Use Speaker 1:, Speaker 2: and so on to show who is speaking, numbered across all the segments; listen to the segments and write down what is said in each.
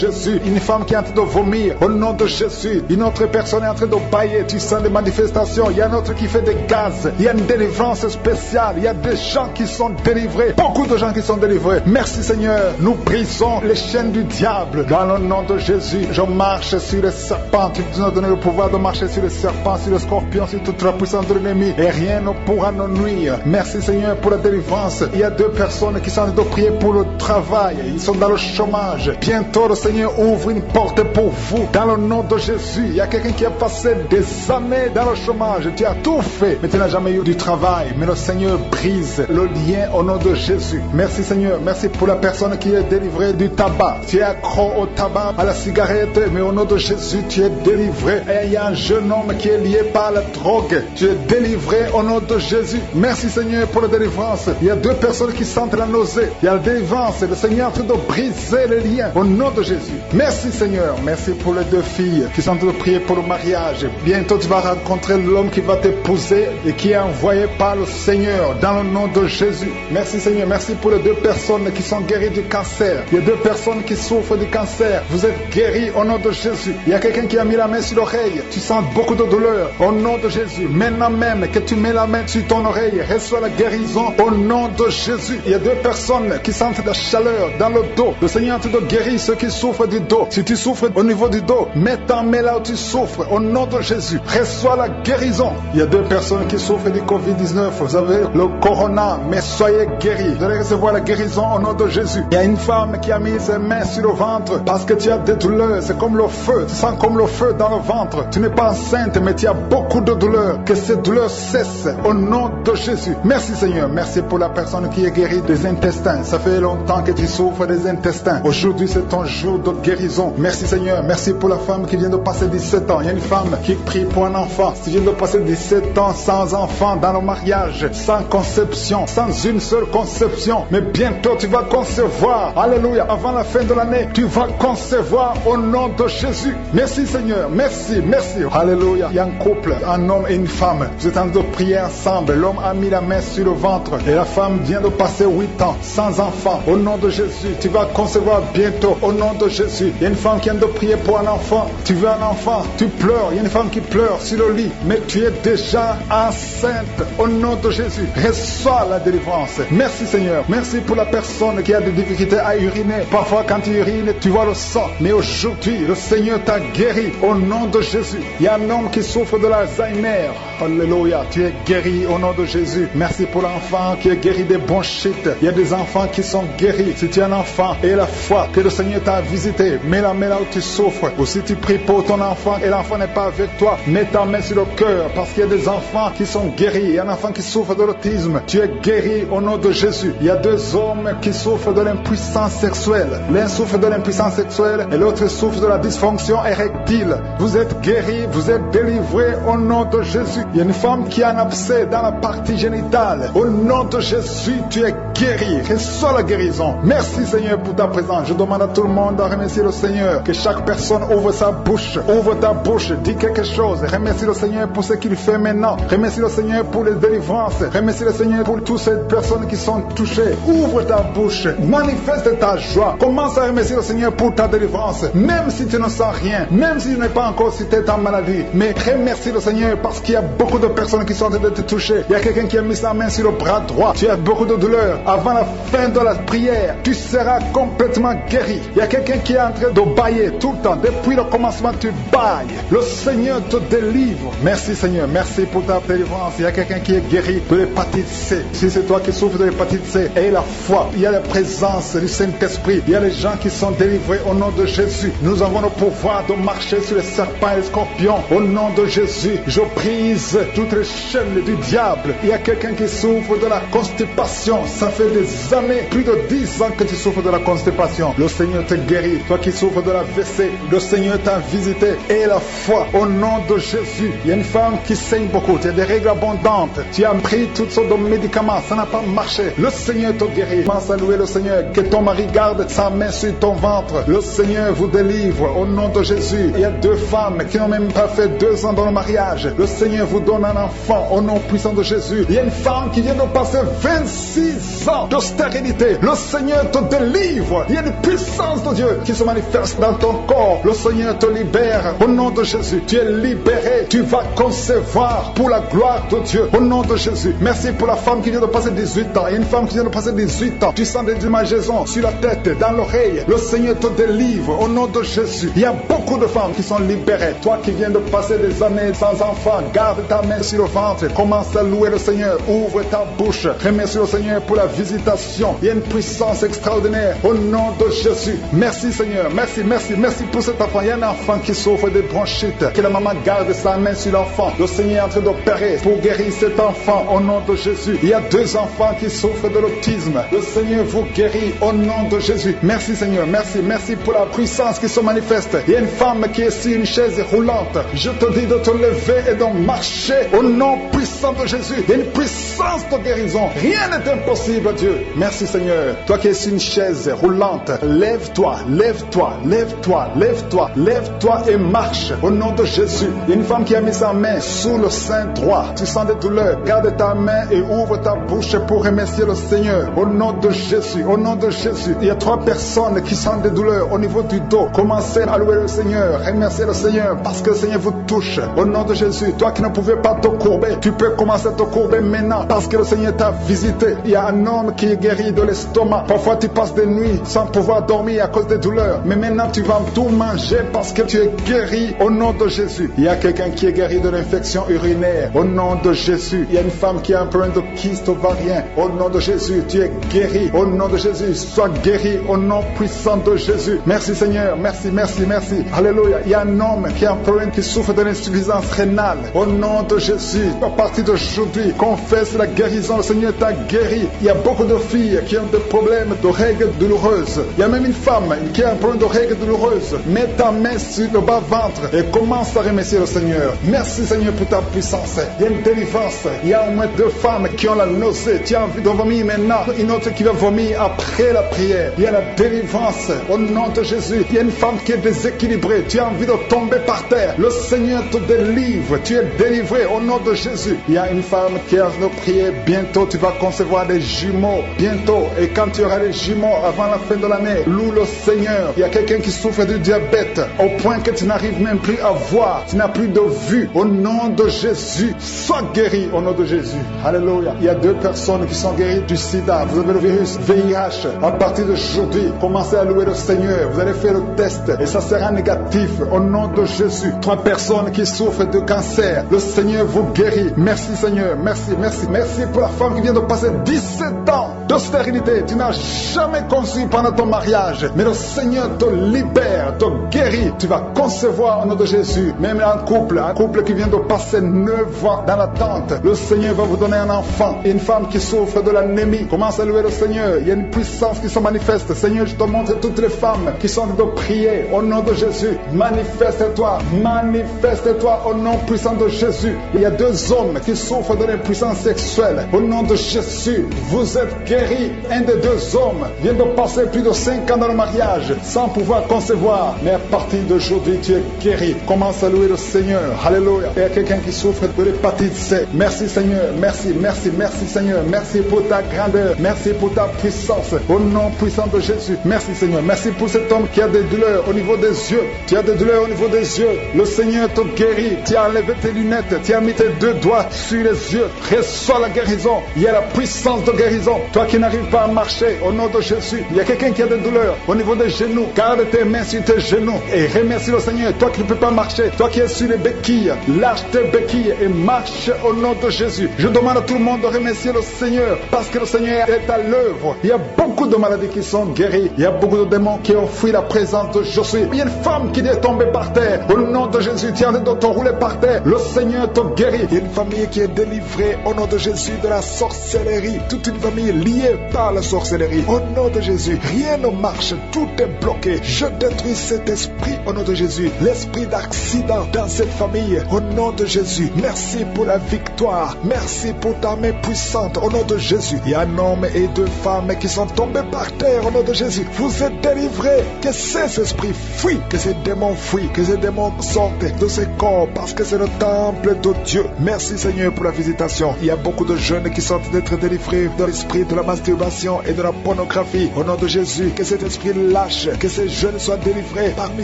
Speaker 1: Jésus, une femme qui est en train de vomir, au nom de Jésus, une autre personne est en train de bailler, tu sens des manifestations, il y a un autre qui fait des gaz, il y a une délivrance spéciale, il y a des gens qui sont délivrés, beaucoup de gens qui sont délivrés. Merci Seigneur, nous brisons les chaînes du diable, dans le nom de Jésus. Je marche sur les serpents, tu nous as donné le pouvoir de marcher sur les serpents, sur les scorpions, sur toute la puissance de l'ennemi, et rien ne pourra nous nuire. Merci Seigneur pour la délivrance. Il y a 2 personnes qui sont en train de prier pour le travail, ils sont dans le chômage. Bientôt le Seigneur ouvre une porte pour vous dans le nom de Jésus. Il y a quelqu'un qui a passé des années dans le chômage, tu as tout fait mais tu n'as jamais eu du travail, mais le Seigneur brise le lien au nom de Jésus. Merci Seigneur, merci pour la personne qui est délivrée du tabac. Tu es accro au tabac, à la cigarette, mais au nom de Jésus tu es délivré. Et il y a un jeune homme qui est lié par la drogue, tu es délivré au nom de Jésus. Merci Seigneur pour la délivrance. Il y a 2 personnes qui sentent la nausée, il y a la délivrance, le Seigneur est en train de briser les liens au nom de Jésus. Merci Seigneur, merci pour les 2 filles qui sont en train de prier pour le mariage. Bientôt tu vas rencontrer l'homme qui va t'épouser et qui est envoyé par le Seigneur dans le nom de Jésus. Merci Seigneur, merci pour les 2 personnes qui sont guéries du cancer. Il y a 2 personnes qui souffrent du cancer, vous êtes guéris au nom de Jésus. Il y a quelqu'un qui a mis la main sur l'oreille, tu sens beaucoup de douleur au nom de Jésus. Maintenant même que tu mets la main sur ton oreille, reçois la guérison au nom de Jésus. Il y a 2 personnes qui sentent la chaleur dans le dos. Le Seigneur te guérit ceux qui souffrent du dos. Si tu souffres au niveau du dos, mets ta main là où tu souffres au nom de Jésus. Reçois la guérison. Il y a 2 personnes qui souffrent du Covid-19. Vous avez le corona, mais soyez guéris. Vous allez recevoir la guérison au nom de Jésus. Il y a une femme qui a mis ses mains sur le ventre parce que tu as des douleurs. C'est comme le feu. Tu sens comme le feu dans le ventre. Tu n'es pas enceinte, mais tu as beaucoup de douleurs. Que ces douleurs cessent au nom de Jésus. Merci Seigneur. Merci pour la personne qui est guérie des intestins. Ça fait longtemps que tu souffres des intestins. Aujourd'hui, c'est ton jour de guérison. Merci Seigneur. Merci pour la femme qui vient de passer 17 ans. Il y a une femme qui prie pour un enfant. Tu viens de passer 17 ans sans enfant dans le mariage, sans conception, sans une seule conception. Mais bientôt, tu vas concevoir. Alléluia. Avant la fin de l'année, tu vas concevoir au nom de Jésus. Merci Seigneur. Merci, merci. Alléluia. Il y a un couple, un homme et une femme. Vous êtes en train de prier ensemble. L'homme a mis la main sur le ventre et la femme vient de passer 8 ans sans enfant. Au nom de Jésus, tu vas concevoir bientôt. Au nom de Jésus. Il y a une femme qui vient de prier pour un enfant. Tu veux un enfant, tu pleures. Il y a une femme qui pleure sur le lit, mais tu es déjà enceinte. Au nom de Jésus, reçois la délivrance. Merci Seigneur. Merci pour la personne qui a des difficultés à uriner. Parfois quand tu urines, tu vois le sang. Mais aujourd'hui, le Seigneur t'a guéri. Au nom de Jésus. Il y a un homme qui souffre de l'Alzheimer. Alléluia. Tu es guéri au nom de Jésus. Merci pour l'enfant qui est guéri des bronchites. Il y a des enfants qui sont guéris. Si tu es un enfant et la foi que le Seigneur t'a visité, mets la main là où tu souffres. Ou si tu pries pour ton enfant et l'enfant n'est pas avec toi, mets ta main sur le cœur parce qu'il y a des enfants qui sont guéris. Il y a un enfant qui souffre de l'autisme. Tu es guéri au nom de Jésus. Il y a 2 hommes qui souffrent de l'impuissance sexuelle. L'un souffre de l'impuissance sexuelle et l'autre souffre de la dysfonction érectile. Vous êtes guéris, vous êtes délivrés au nom de Jésus. Il y a une femme qui a un abcès dans la partie génitale. Au nom de Jésus, tu es guéri. Reçois la guérison. Merci Seigneur pour ta présence. Je demande à tout le monde de remercier le Seigneur. Que chaque personne ouvre sa bouche. Ouvre ta bouche. Dis quelque chose. Remercie le Seigneur pour ce qu'il fait maintenant. Remercie le Seigneur pour les délivrances. Remercie le Seigneur pour toutes ces personnes qui sont touchées. Ouvre ta bouche. Manifeste ta joie. Commence à remercier le Seigneur pour ta délivrance. Même si tu ne sens rien. Même si tu n'es pas encore cité ta maladie. Mais remercie le Seigneur parce qu'il y a beaucoup de personnes qui sont en train de te toucher. Il y a quelqu'un qui a mis sa main sur le bras droit. Tu as beaucoup de douleur. Avant la fin de la prière, tu seras complètement guéri. Il y a quelqu'un qui est en train de bailler tout le temps. Depuis le commencement, tu bailles. Le Seigneur te délivre. Merci Seigneur. Merci pour ta délivrance. Il y a quelqu'un qui est guéri de l'hépatite C. Si c'est toi qui souffres de l'hépatite C, aie la foi. Il y a la présence du Saint-Esprit. Il y a les gens qui sont délivrés au nom de Jésus. Nous avons le pouvoir de marcher sur les serpents et les scorpions. Au nom de Jésus, je brise toutes les chaînes du diable. Il y a quelqu'un qui souffre de la constipation. Ça fait des années, plus de 10 ans que tu souffres de la constipation. Le Seigneur te guérit. Toi qui souffres de la WC, le Seigneur t'a visité. Et la foi au nom de Jésus. Il y a une femme qui saigne beaucoup. Tu as des règles abondantes. Tu as pris toutes sortes de médicaments. Ça n'a pas marché. Le Seigneur te guérit. Commence à louer le Seigneur. Que ton mari garde sa main sur ton ventre. Le Seigneur vous délivre au nom de Jésus. Jésus. Il y a 2 femmes qui n'ont même pas fait 2 ans dans le mariage. Le Seigneur vous donne un enfant au nom puissant de Jésus. Il y a une femme qui vient de passer 26 ans de stérilité. Le Seigneur te délivre. Il y a une puissance de Dieu qui se manifeste dans ton corps. Le Seigneur te libère au nom de Jésus. Tu es libéré. Tu vas concevoir pour la gloire de Dieu au nom de Jésus. Merci pour la femme qui vient de passer 18 ans. Il y a une femme qui vient de passer 18 ans. Tu sens des démangeaisons sur la tête, dans l'oreille. Le Seigneur te délivre au nom de Jésus. Il y a beaucoup de femmes qui sont libérées. Toi qui viens de passer des années sans enfant, garde ta main sur le ventre. Commence à louer le Seigneur. Ouvre ta bouche. Remercie le Seigneur pour la visitation. Il y a une puissance extraordinaire au nom de Jésus. Merci Seigneur. Merci, merci, merci pour cet enfant. Il y a un enfant qui souffre de bronchite. Que la maman garde sa main sur l'enfant. Le Seigneur est en train d'opérer pour guérir cet enfant au nom de Jésus. Il y a 2 enfants qui souffrent de l'autisme. Le Seigneur vous guérit au nom de Jésus. Merci Seigneur. Merci, merci pour la puissance qui se manifeste. Il y a une femme qui est sur une chaise roulante. Je te dis de te lever et de marcher au nom puissant de Jésus. Il y a une puissance de guérison. Rien n'est impossible à Dieu. Merci Seigneur. Toi qui es sur une chaise roulante, lève-toi, lève-toi, lève-toi, lève-toi, lève-toi et marche au nom de Jésus. Il y a une femme qui a mis sa main sous le sein droit. Tu sens des douleurs. Garde ta main et ouvre ta bouche pour remercier le Seigneur. Au nom de Jésus, au nom de Jésus. Il y a 3 personnes qui sentent des douleurs au niveau du dos. Commencez à louer le Seigneur. Remerciez le Seigneur parce que le Seigneur vous touche. Au nom de Jésus, toi qui ne pouvais pas te courber, tu peux commencer à te courber maintenant parce que le Seigneur t'a visité. Il y a un homme qui est guéri de l'estomac. Parfois tu passes des nuits sans pouvoir dormir à cause des douleurs. Mais maintenant tu vas tout manger parce que tu es guéri au nom de Jésus. Il y a quelqu'un qui est guéri de l'infection urinaire. Au nom de Jésus. Il y a une femme qui a un problème de kyste ovarien. Au nom de Jésus, tu es guéri. Au nom de Jésus, sois guéri au nom puissant de Jésus. Merci Seigneur. Merci, merci, merci. Alléluia. Il y a un homme qui a un problème, qui souffre de l'insuffisance rénale. Au nom de Jésus, à partir d'aujourd'hui, confesse la guérison. Le Seigneur t'a guéri. Il y a beaucoup de filles qui ont des problèmes de règles douloureuses. Il y a même une femme qui a un problème de règles douloureuses. Mets ta main sur le bas-ventre et commence à remercier le Seigneur. Merci Seigneur pour ta puissance. Il y a une délivrance. Il y a au moins 2 femmes qui ont la nausée. Tu as envie de vomir maintenant. Une autre qui va vomir après la prière. Il y a la délivrance au nom de Jésus. Il y a une femme qui est déséquilibrée. Tu as envie de tomber par terre. Le Seigneur te délivre. Tu es délivré au nom de Jésus. Il y a une femme qui a envie de prier. Bientôt tu vas concevoir des jumeaux. Bientôt. Et quand tu auras les jumeaux avant la fin de l'année, loue le Seigneur. Il y a quelqu'un qui souffre du diabète au point que tu n'arrives même plus à voir. Tu n'as plus de vue. Au nom de Jésus, sois guéri au nom de Jésus. Alléluia. Il y a 2 personnes qui sont guéries du sida. Vous avez le virus VIH. À partir d'aujourd'hui, commencez à louer le Seigneur. Vous allez faire le test et ça sera négatif au nom de Jésus. 3 personnes qui souffrent de cancer. Le Seigneur vous guérit. Merci Seigneur. Merci, merci. Merci pour la femme qui vient de passer 17 ans de stérilité. Tu n'as jamais conçu pendant ton mariage. Mais le Seigneur te libère, te guérit. Tu vas concevoir au nom de Jésus. Même un couple qui vient de passer 9 ans dans l'attente. Le Seigneur va vous donner un enfant. Une femme qui souffre de l'anémie. Commence à louer le Seigneur. Il y a une puissance qui se manifeste. Seigneur, je te montre toutes les femmes qui sont en train de prier au nom de Jésus. Manifeste-toi. Manifeste-toi au nom puissant de Jésus. Il y a 2 hommes qui souffrent de l'impuissance sexuelle. Au nom de Jésus, vous êtes guéris. Un des 2 hommes vient de passer plus de 5 ans dans le mariage sans pouvoir concevoir. Mais à partir d'aujourd'hui, tu es guéri. Commence à louer le Seigneur. Alléluia. Il y a quelqu'un qui souffre de l'hépatite C. Merci Seigneur. Merci, merci, merci Seigneur. Merci pour ta grandeur. Merci pour ta puissance. Au nom puissant de Jésus. Merci Seigneur. Merci pour cet homme qui a des douleurs au niveau des yeux. Tu as des douleurs au niveau des yeux. Le Seigneur te guérit. Tu as enlevé tes lunettes. Tu as mis tes 2 doigts sur les yeux. Reçois la guérison. Il y a la puissance de guérison. Toi qui n'arrives pas à marcher, au nom de Jésus. Il y a quelqu'un qui a des douleurs au niveau des genoux. Garde tes mains sur tes genoux et remercie le Seigneur. Toi qui ne peux pas marcher. Toi qui es sur les béquilles. Lâche tes béquilles et marche au nom de Jésus. Je demande à tout le monde de remercier le Seigneur parce que le Seigneur est à l'œuvre. Il y a beaucoup de maladies qui sont guéries. Il y a beaucoup de démons qui ont fui la présence de Josué. Il y a une femme qui est tombée par terre. Au nom de Jésus, tu es en train de te rouler par terre. Le Seigneur te guérit. Il y a une famille qui est délivrée au nom de Jésus de la sorcellerie. Toute une famille liée par la sorcellerie. Au nom de Jésus, rien ne marche. Tout est bloqué. Je détruis cet esprit au nom de Jésus. L'esprit d'accident dans cette famille. Au nom de Jésus. Merci pour la victoire. Merci pour ta main puissante au nom de Jésus. Il y a un homme et 2 femmes qui sont tombés par terre au nom de Jésus. Vous êtes délivrés. Que ces esprits fuient. Que ces démons démons fuient, que ces démons sortent de ces corps, parce que c'est le temple de Dieu. Merci Seigneur pour la visitation. Il y a beaucoup de jeunes qui sont d'être délivrés de l'esprit de la masturbation et de la pornographie. Au nom de Jésus, que cet esprit lâche, que ces jeunes soient délivrés. Parmi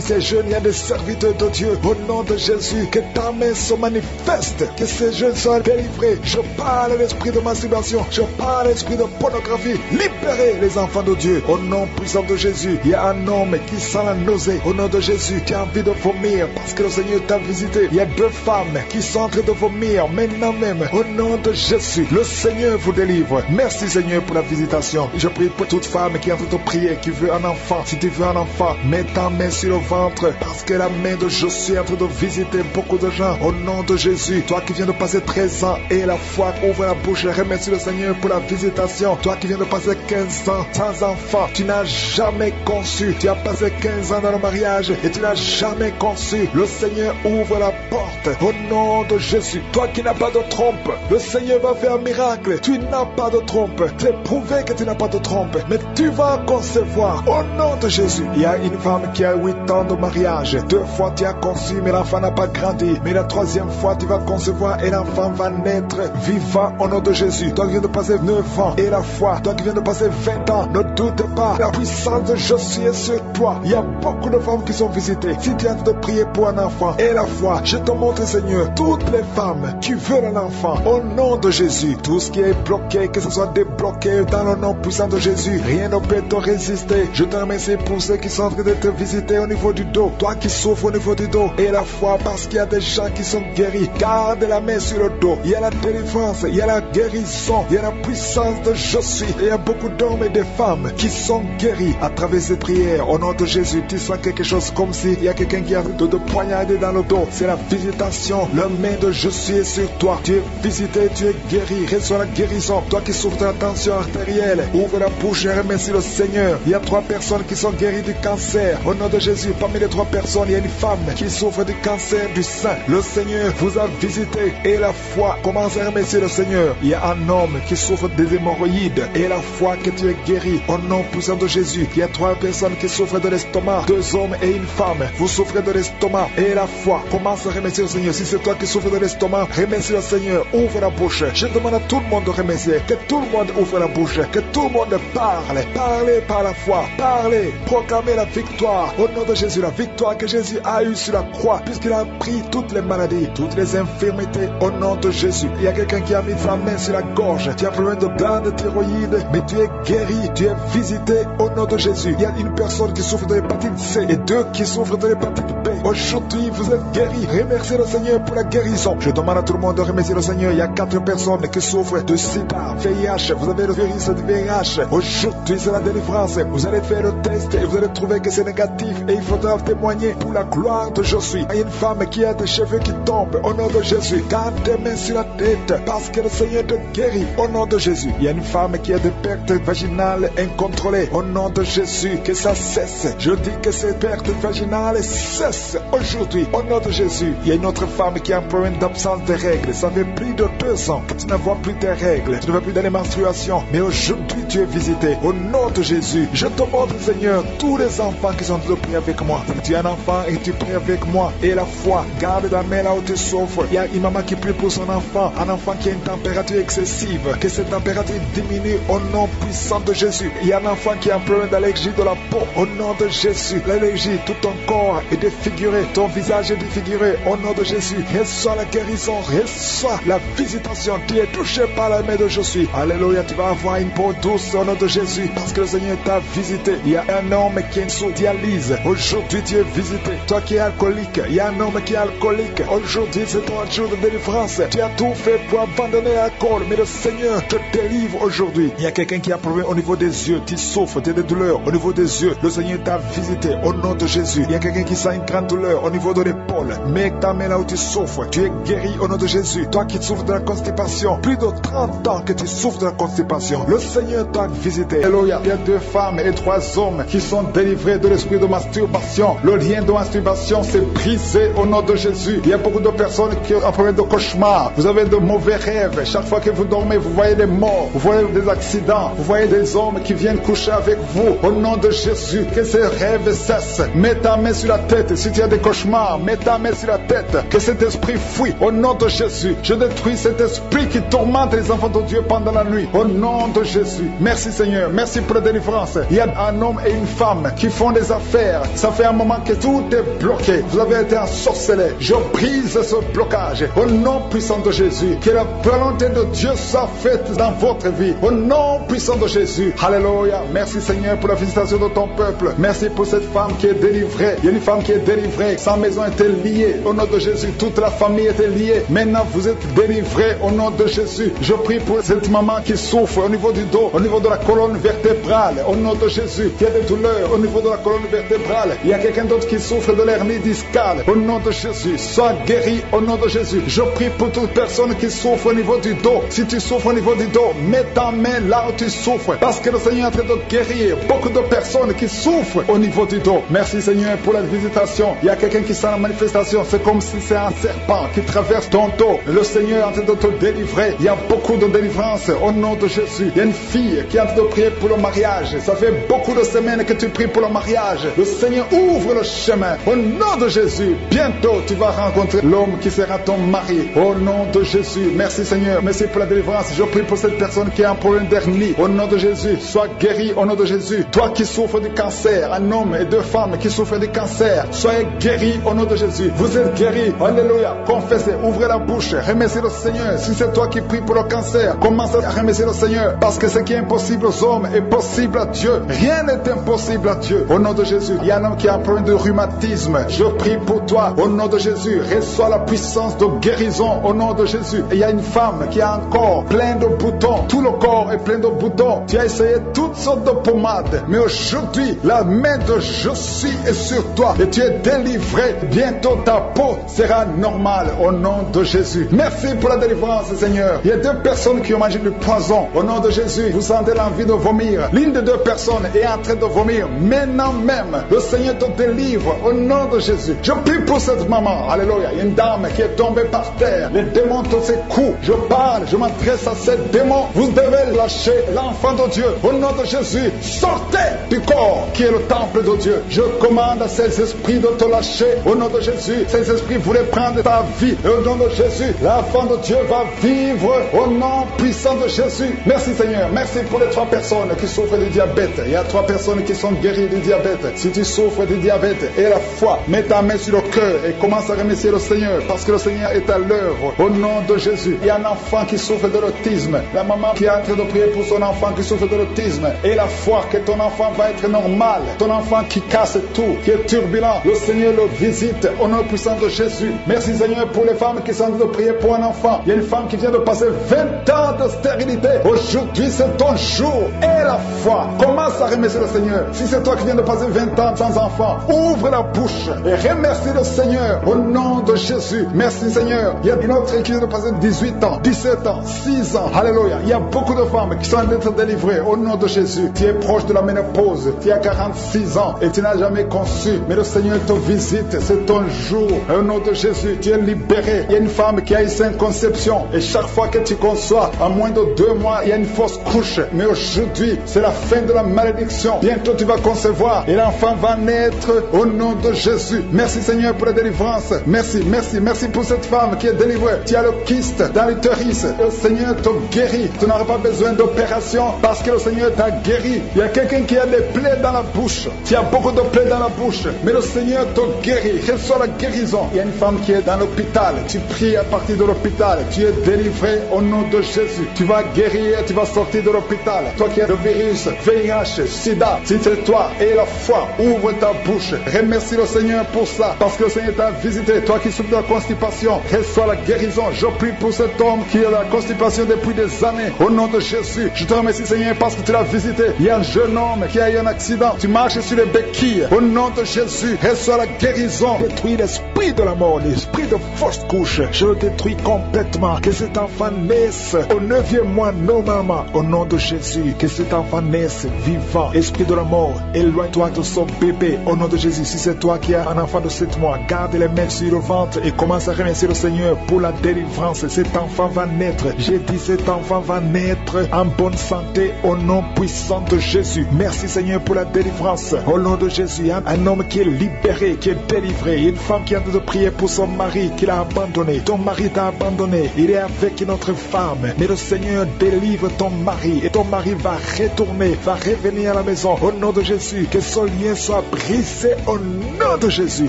Speaker 1: ces jeunes, il y a des serviteurs de Dieu. Au nom de Jésus, que ta main se manifeste, que ces jeunes soient délivrés. Je parle de l'esprit de masturbation, je parle de l'esprit de pornographie. Libérez les enfants de Dieu. Au nom puissant de Jésus, il y a un homme qui sent la nausée. Au nom de Jésus, tu as envie de vomir parce que le Seigneur t'a visité. Il y a 2 femmes qui sont en train de vomir maintenant même. Au nom de Jésus, le Seigneur vous délivre. Merci Seigneur pour la visitation. Je prie pour toute femme qui est en train de prier, qui veut un enfant. Si tu veux un enfant, mets ta main sur le ventre parce que la main de Jésus est en train de visiter beaucoup de gens. Au nom de Jésus, toi qui viens de passer 13 ans et la foi, ouvre la bouche et remercie le Seigneur pour la visitation. Toi qui viens de passer 15 ans sans enfant, tu n'as jamais conçu. Tu as passé 15 ans dans le mariage et tu n'as jamais conçu. Le Seigneur ouvre la porte. Au nom de Jésus, toi qui n'as pas de trompe, le Seigneur va faire un miracle. Tu n'as pas de trompe. C'est prouvé que tu n'as pas de trompe, mais tu vas concevoir. Au nom de Jésus, il y a une femme qui a 8 ans de mariage. 2 fois tu as conçu, mais l'enfant n'a pas grandi. Mais la 3e fois tu vas concevoir et l'enfant va naître vivant au nom de Jésus. Toi qui viens de passer 9 ans et la foi, toi qui viens de passer 20 ans, ne doute pas. La puissance de Jésus est sur toi. Il y a beaucoup de femmes qui sont visitées. Si tu as de prier pour un enfant et la foi, je te montre Seigneur, toutes les femmes qui veulent un enfant, au nom de Jésus, tout ce qui est bloqué, que ce soit débloqué dans le nom puissant de Jésus, rien ne peut te résister. Je te remercie pour ceux qui sont en train de te visiter au niveau du dos, toi qui souffres au niveau du dos, et la foi parce qu'il y a des gens qui sont guéris. Garde la main sur le dos, il y a la délivrance, il y a la guérison, il y a la puissance de Jésus. Il y a beaucoup d'hommes et de femmes qui sont guéris à travers ces prières. Au nom de Jésus, tu sens quelque chose comme s'il y a quelqu'un qui a de poignarder dans le dos. C'est la visitation. La main de Jésus est sur toi. Tu es visité, tu es guéri. Reçois la guérison. Toi qui souffres de la tension artérielle, ouvre la bouche et remercie le Seigneur. Il y a 3 personnes qui sont guéries du cancer. Au nom de Jésus, parmi les 3 personnes, il y a une femme qui souffre du cancer du sein. Le Seigneur vous a visité et la foi. Commence à remercier le Seigneur. Il y a un homme qui souffre des hémorroïdes et la foi que tu es guéri. Au nom puissant de Jésus, il y a 3 personnes qui souffrent de l'estomac. 2 hommes et une femme. Vous souffrez de l'estomac et la foi. Commence à remercier le Seigneur. Si c'est toi qui souffres de l'estomac, remercie le Seigneur. Ouvre la bouche. Je demande à tout le monde de remercier. Que tout le monde ouvre la bouche. Que tout le monde parle. Parlez par la foi. Parlez. Proclamez la victoire. Au nom de Jésus, la victoire que Jésus a eue sur la croix, puisqu'il a pris toutes les maladies, toutes les infirmités. Au nom de Jésus. Il y a quelqu'un qui a mis sa main sur la gorge. Tu as problème de glande thyroïde, mais tu es guéri. Tu es visité au nom de Jésus. Il y a une personne qui souffre de l'hépatite C et 2 qui souffrent de l'hépatite B. Aujourd'hui, vous êtes guéris. Remerciez le Seigneur pour la guérison. Je demande à tout le monde de remercier le Seigneur. Il y a 4 personnes qui souffrent de sida, VIH. Vous avez le virus de VIH. Aujourd'hui, c'est la délivrance. Vous allez faire le test et vous allez trouver que c'est négatif. Et il faudra témoigner pour la gloire de Jésus. Il y a une femme qui a des cheveux qui tombent. Au nom de Jésus, garde tes mains sur la tête parce que le Seigneur te guérit. Au nom de Jésus. Il y a une femme qui a des pertes vaginales incontrôlées. Au nom de Jésus, que ça cesse. Je dis que ces pertes vaginales cessent aujourd'hui. Au nom de Jésus. Il y a une autre femme qui a un problème d'absence de règles. Ça fait plus de 2 ans que tu ne vois plus tes règles. Tu ne vois plus dans les menstruations. Mais aujourd'hui, tu es visité. Au nom de Jésus. Je te montre, Seigneur, tous les enfants qui sont en train de prier avec moi. Tu es un enfant et tu pries avec moi. Et la foi, garde la main là où tu souffres. Il y a une maman qui prie pour son enfant. Un enfant qui a une température excessive. Que cette température diminue au nom puissant de Jésus. Il y a un enfant qui a un problème d'allergie de la peau. Au nom de Jésus. L'allergie, tout ton corps est défiguré. Ton visage est défiguré. Au nom de Jésus. Reçois la guérison. Reçois la visitation. Tu es touché par la main de Jésus. Alléluia. Tu vas avoir une peau douce au nom de Jésus. Parce que le Seigneur t'a visité. Il y a un homme qui est sous dialyse. Aujourd'hui, tu es visité. Toi qui es alcoolique. Il y a un homme qui est alcoolique. Aujourd'hui, c'est ton jour de délivrance. Tu as tout fait pour abandonner l'alcool. Mais le Seigneur te délivre aujourd'hui. Il y a quelqu'un qui a un problème au niveau des yeux. Tu souffres, tu as des douleurs au niveau des yeux. Le Seigneur t'a visité au nom de Jésus. Il y a quelqu'un qui sent une grande douleur au niveau de l'épaule. Mets ta main là où tu souffres. Tu es guéri au nom de Jésus. Toi qui souffres de la constipation. Plus de 30 ans que tu souffres de la constipation. Le Seigneur t'a visité. Alléluia. Il y a 2 femmes et 3 hommes qui sont délivrés de l'esprit de masturbation. Le lien de masturbation s'est brisé au nom de Jésus. Il y a beaucoup de personnes qui ont un problème de cauchemar. Vous avez de mauvais rêves. Chaque fois que vous dormez, vous voyez des morts. Vous voyez des accidents. Vous voyez des hommes qui viennent coucher avec vous. Au nom de Jésus, que ces rêves cessent. Mets ta main main sur la tête. Si tu as des cauchemars, mets ta main sur la tête. Que cet esprit fuit. Au nom de Jésus, je détruis cet esprit qui tourmente les enfants de Dieu pendant la nuit. Au nom de Jésus. Merci Seigneur. Merci pour la délivrance. Il y a un homme et une femme qui font des affaires. Ça fait un moment que tout est bloqué. Vous avez été ensorcelé. Je brise ce blocage. Au nom puissant de Jésus. Que la volonté de Dieu soit faite dans votre vie. Au nom puissant de Jésus. Alléluia. Merci Seigneur pour la visitation de ton peuple. Merci pour cette femme qui est délivrée. Il y a une femme qui est délivrée. Sa maison était liée. Au nom de Jésus, toute la famille était liée. Maintenant, vous êtes délivrés au nom de Jésus. Je prie pour cette maman qui souffre au niveau du dos, au niveau de la colonne vertébrale. Au nom de Jésus, il y a des douleurs au niveau de la colonne vertébrale. Il y a quelqu'un d'autre qui souffre de l'hernie discale. Au nom de Jésus, sois guéri au nom de Jésus. Je prie pour toute personne qui souffre au niveau du dos. Si tu souffres au niveau du dos, mets ta main là où tu souffres. Parce que le Seigneur est en train de guérir beaucoup de personnes qui souffrent au niveau du dos. Merci Seigneur pour la visitation. Il y a quelqu'un qui sent la manifestation. C'est comme si c'est un serpent qui traverse ton dos. Le Seigneur est en train de te délivrer. Il y a beaucoup de délivrance au nom de Jésus. Il y a une fille qui est en train de prier pour le mariage. Ça fait beaucoup de semaines que tu pries pour le mariage. Le Seigneur ouvre le chemin. Au nom de Jésus, bientôt tu vas rencontrer l'homme qui sera ton mari. Au nom de Jésus. Merci Seigneur. Merci pour la délivrance. Je prie pour cette personne qui a un problème d'hernie. Au nom de Jésus, sois guéri au nom de Jésus. Toi qui souffres du cancer, un homme et deux femmes qui souffrent du cancer, soyez guéris au nom de Jésus. Vous êtes guéris. Alléluia. Confessez, ouvrez la bouche, remerciez le Seigneur. Si c'est toi qui pries pour le cancer, commence à remercier le Seigneur. Parce que ce qui est impossible aux hommes est possible à Dieu. Rien n'est impossible à Dieu. Au nom de Jésus, il y a un homme qui a un problème de rhumatisme. Je prie pour toi. Au nom de Jésus, reçois la puissance de guérison. Au nom de Jésus. Et il y a une femme qui a un corps plein de boutons. Tout le corps est plein de boutons. Tu as essayé toutes sortes de pommades. Mais aujourd'hui, la main de je suis est sur toi. Et tu es délivré. Bientôt ta peau sera normale. Au nom de Jésus. Merci pour la délivrance, Seigneur. Il y a deux personnes qui ont mangé du poison. Au nom de Jésus, vous sentez l'envie de vomir. L'une des deux personnes est en train de vomir. Maintenant même, le Seigneur te délivre. Au nom de Jésus. Je prie pour cette maman. Alléluia. Il y a une dame qui est tombée par terre. Les démons te secouent. Je parle, je m'adresse à ces démons. Vous devez lâcher l'enfant de Dieu. Au nom de Jésus, sortez du corps qui est le temple de Dieu. Je commande à ces esprits de te lâcher. Au nom de Jésus, ces esprits voulaient prendre ta vie. Et au nom de Jésus, l'enfant de Dieu va vivre au nom puissant de Jésus. Merci Seigneur. Merci pour les 3 personnes qui souffrent du diabète. Il y a 3 personnes qui sont guéries du diabète. Si tu souffres du diabète et la foi, mets ta main sur le cœur et commence à remercier le Seigneur parce que le Seigneur est à l'œuvre. Au nom de Jésus, il y a un enfant qui souffre de l'autisme. La maman qui est en train de prier pour son enfant qui souffre de l'autisme et la foi que ton enfant va être normal. Ton enfant qui casse tout, qui est turbulent, le Seigneur le visite au nom puissant de Jésus. Merci Seigneur pour les femmes qui sont en train de prier pour un enfant. Il y a une femme qui vient de passer 20 ans de stérilité. Aujourd'hui c'est ton jour et la foi. Commence à remercier le Seigneur. Si c'est toi qui viens de passer 20 ans sans enfant, ouvre la bouche et remercie le Seigneur au nom de Jésus. Merci Seigneur. Il y a une autre qui vient de passer 18 ans, 17 ans, 6 ans. Alléluia. Il y a beaucoup de femmes qui sont en train d'être délivrées au nom de Jésus. Tu es proche de la ménopause. Tu as 46 ans et tu n'as jamais conçu. Mais le Seigneur te visite. C'est ton jour. Au nom de Jésus, tu es libéré. Il y a une femme qui a eu 5 conceptions. Et chaque fois que tu conçois, en moins de 2 mois, il y a une fausse couche. Mais aujourd'hui, c'est la fin de la malédiction. Bientôt, tu vas concevoir. Et l'enfant va naître au nom de Jésus. Merci Seigneur pour la délivrance. Merci, merci, merci pour cette femme qui est délivrée. Tu as le kyste dans l'utérus. Le Seigneur te guérit. Tu n'auras pas besoin d'opération parce que le Seigneur t'a guéri. Il y a quelqu'un qui a des plaies dans la bouche. Tu as beaucoup de plaies dans la bouche. Mais le Seigneur te guérit. Reçois la guérison. Il y a une femme qui est dans l'hôpital. Tu pries à partir de l'hôpital. Tu es délivré au nom de Jésus. Tu vas guérir. Tu vas sortir de l'hôpital. Toi qui as le virus, VIH, SIDA, si c'est toi et la foi, ouvre ta bouche. Remercie le Seigneur pour ça. Parce que le Seigneur t'a visité. Toi qui souffres de la constipation, reçois la guérison. Je prie pour cet homme qui a la constipation depuis des années. Au nom de Jésus, je te remercie Seigneur parce que tu l'as visité. Il y a un jeune homme qui a eu un accident. Tu marches sur les béquilles. Au nom de Jésus, reçois la guérison.
Speaker 2: Détruis l'esprit de la mort, l'esprit de fausse couche. Je le détruis complètement. Que cet enfant naisse au 9e mois normalement. Au nom de Jésus, que cet enfant naisse vivant. Esprit de la mort, éloigne-toi de son bébé. Au nom de Jésus, si c'est toi qui as un enfant de 7 mois, garde les mains sur le ventre et commence à remercier le Seigneur pour la délivrance. Cet enfant va naître. J'ai dit cet enfant va naître en bonne santé au nom puissant de Jésus. Merci Seigneur pour la délivrance. Au nom de Jésus, un homme homme qui est libéré, qui est délivré. Il y a une femme qui est en train de prier pour son mari qui l'a abandonné. Ton mari t'a abandonné. Il est avec une autre femme. Mais le Seigneur délivre ton mari et ton mari va retourner, va revenir à la maison. Au nom de Jésus, que son lien soit brisé au nom de Jésus.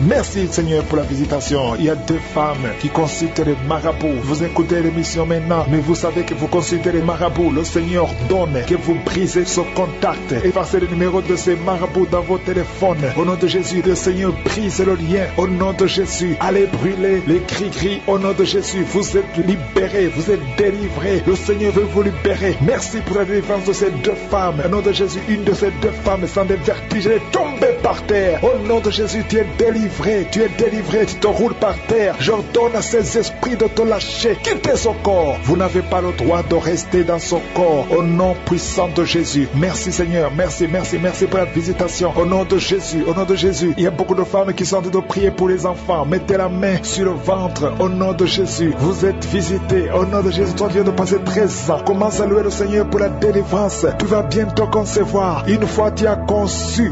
Speaker 2: Merci Seigneur pour la visitation. Il y a 2 femmes qui consultent les marabouts. Vous écoutez l'émission maintenant, mais vous savez que vous consultez les marabouts. Le Seigneur donne que vous brisez ce contact. Effacez le numéro de ces marabouts dans vos téléphones. Au nom de Jésus, le Seigneur brise le lien. Au nom de Jésus, allez brûler les cris-cris. Au nom de Jésus, vous êtes libérés, vous êtes délivrés. Le Seigneur veut vous libérer. Merci pour la délivrance de ces 2 femmes. Au nom de Jésus, une de ces 2 femmes sans des vertiges est tombée par terre. Au nom de Jésus, tu es délivré, tu es délivré, tu te roules par terre. J'ordonne à ces esprits de te lâcher. Quittez son corps. Vous n'avez pas le droit de rester dans son corps. Au nom puissant de Jésus. Merci Seigneur, merci pour la visitation. Au nom de Jésus, au nom de Jésus. Il y a beaucoup de femmes qui sont en train de prier pour les enfants. Mettez la main sur le ventre. Au nom de Jésus, vous êtes visités. Au nom de Jésus, toi qui viens de passer 13 ans. Commence à louer le Seigneur pour la délivrance. Tu vas bientôt concevoir. Une fois tu as conçu,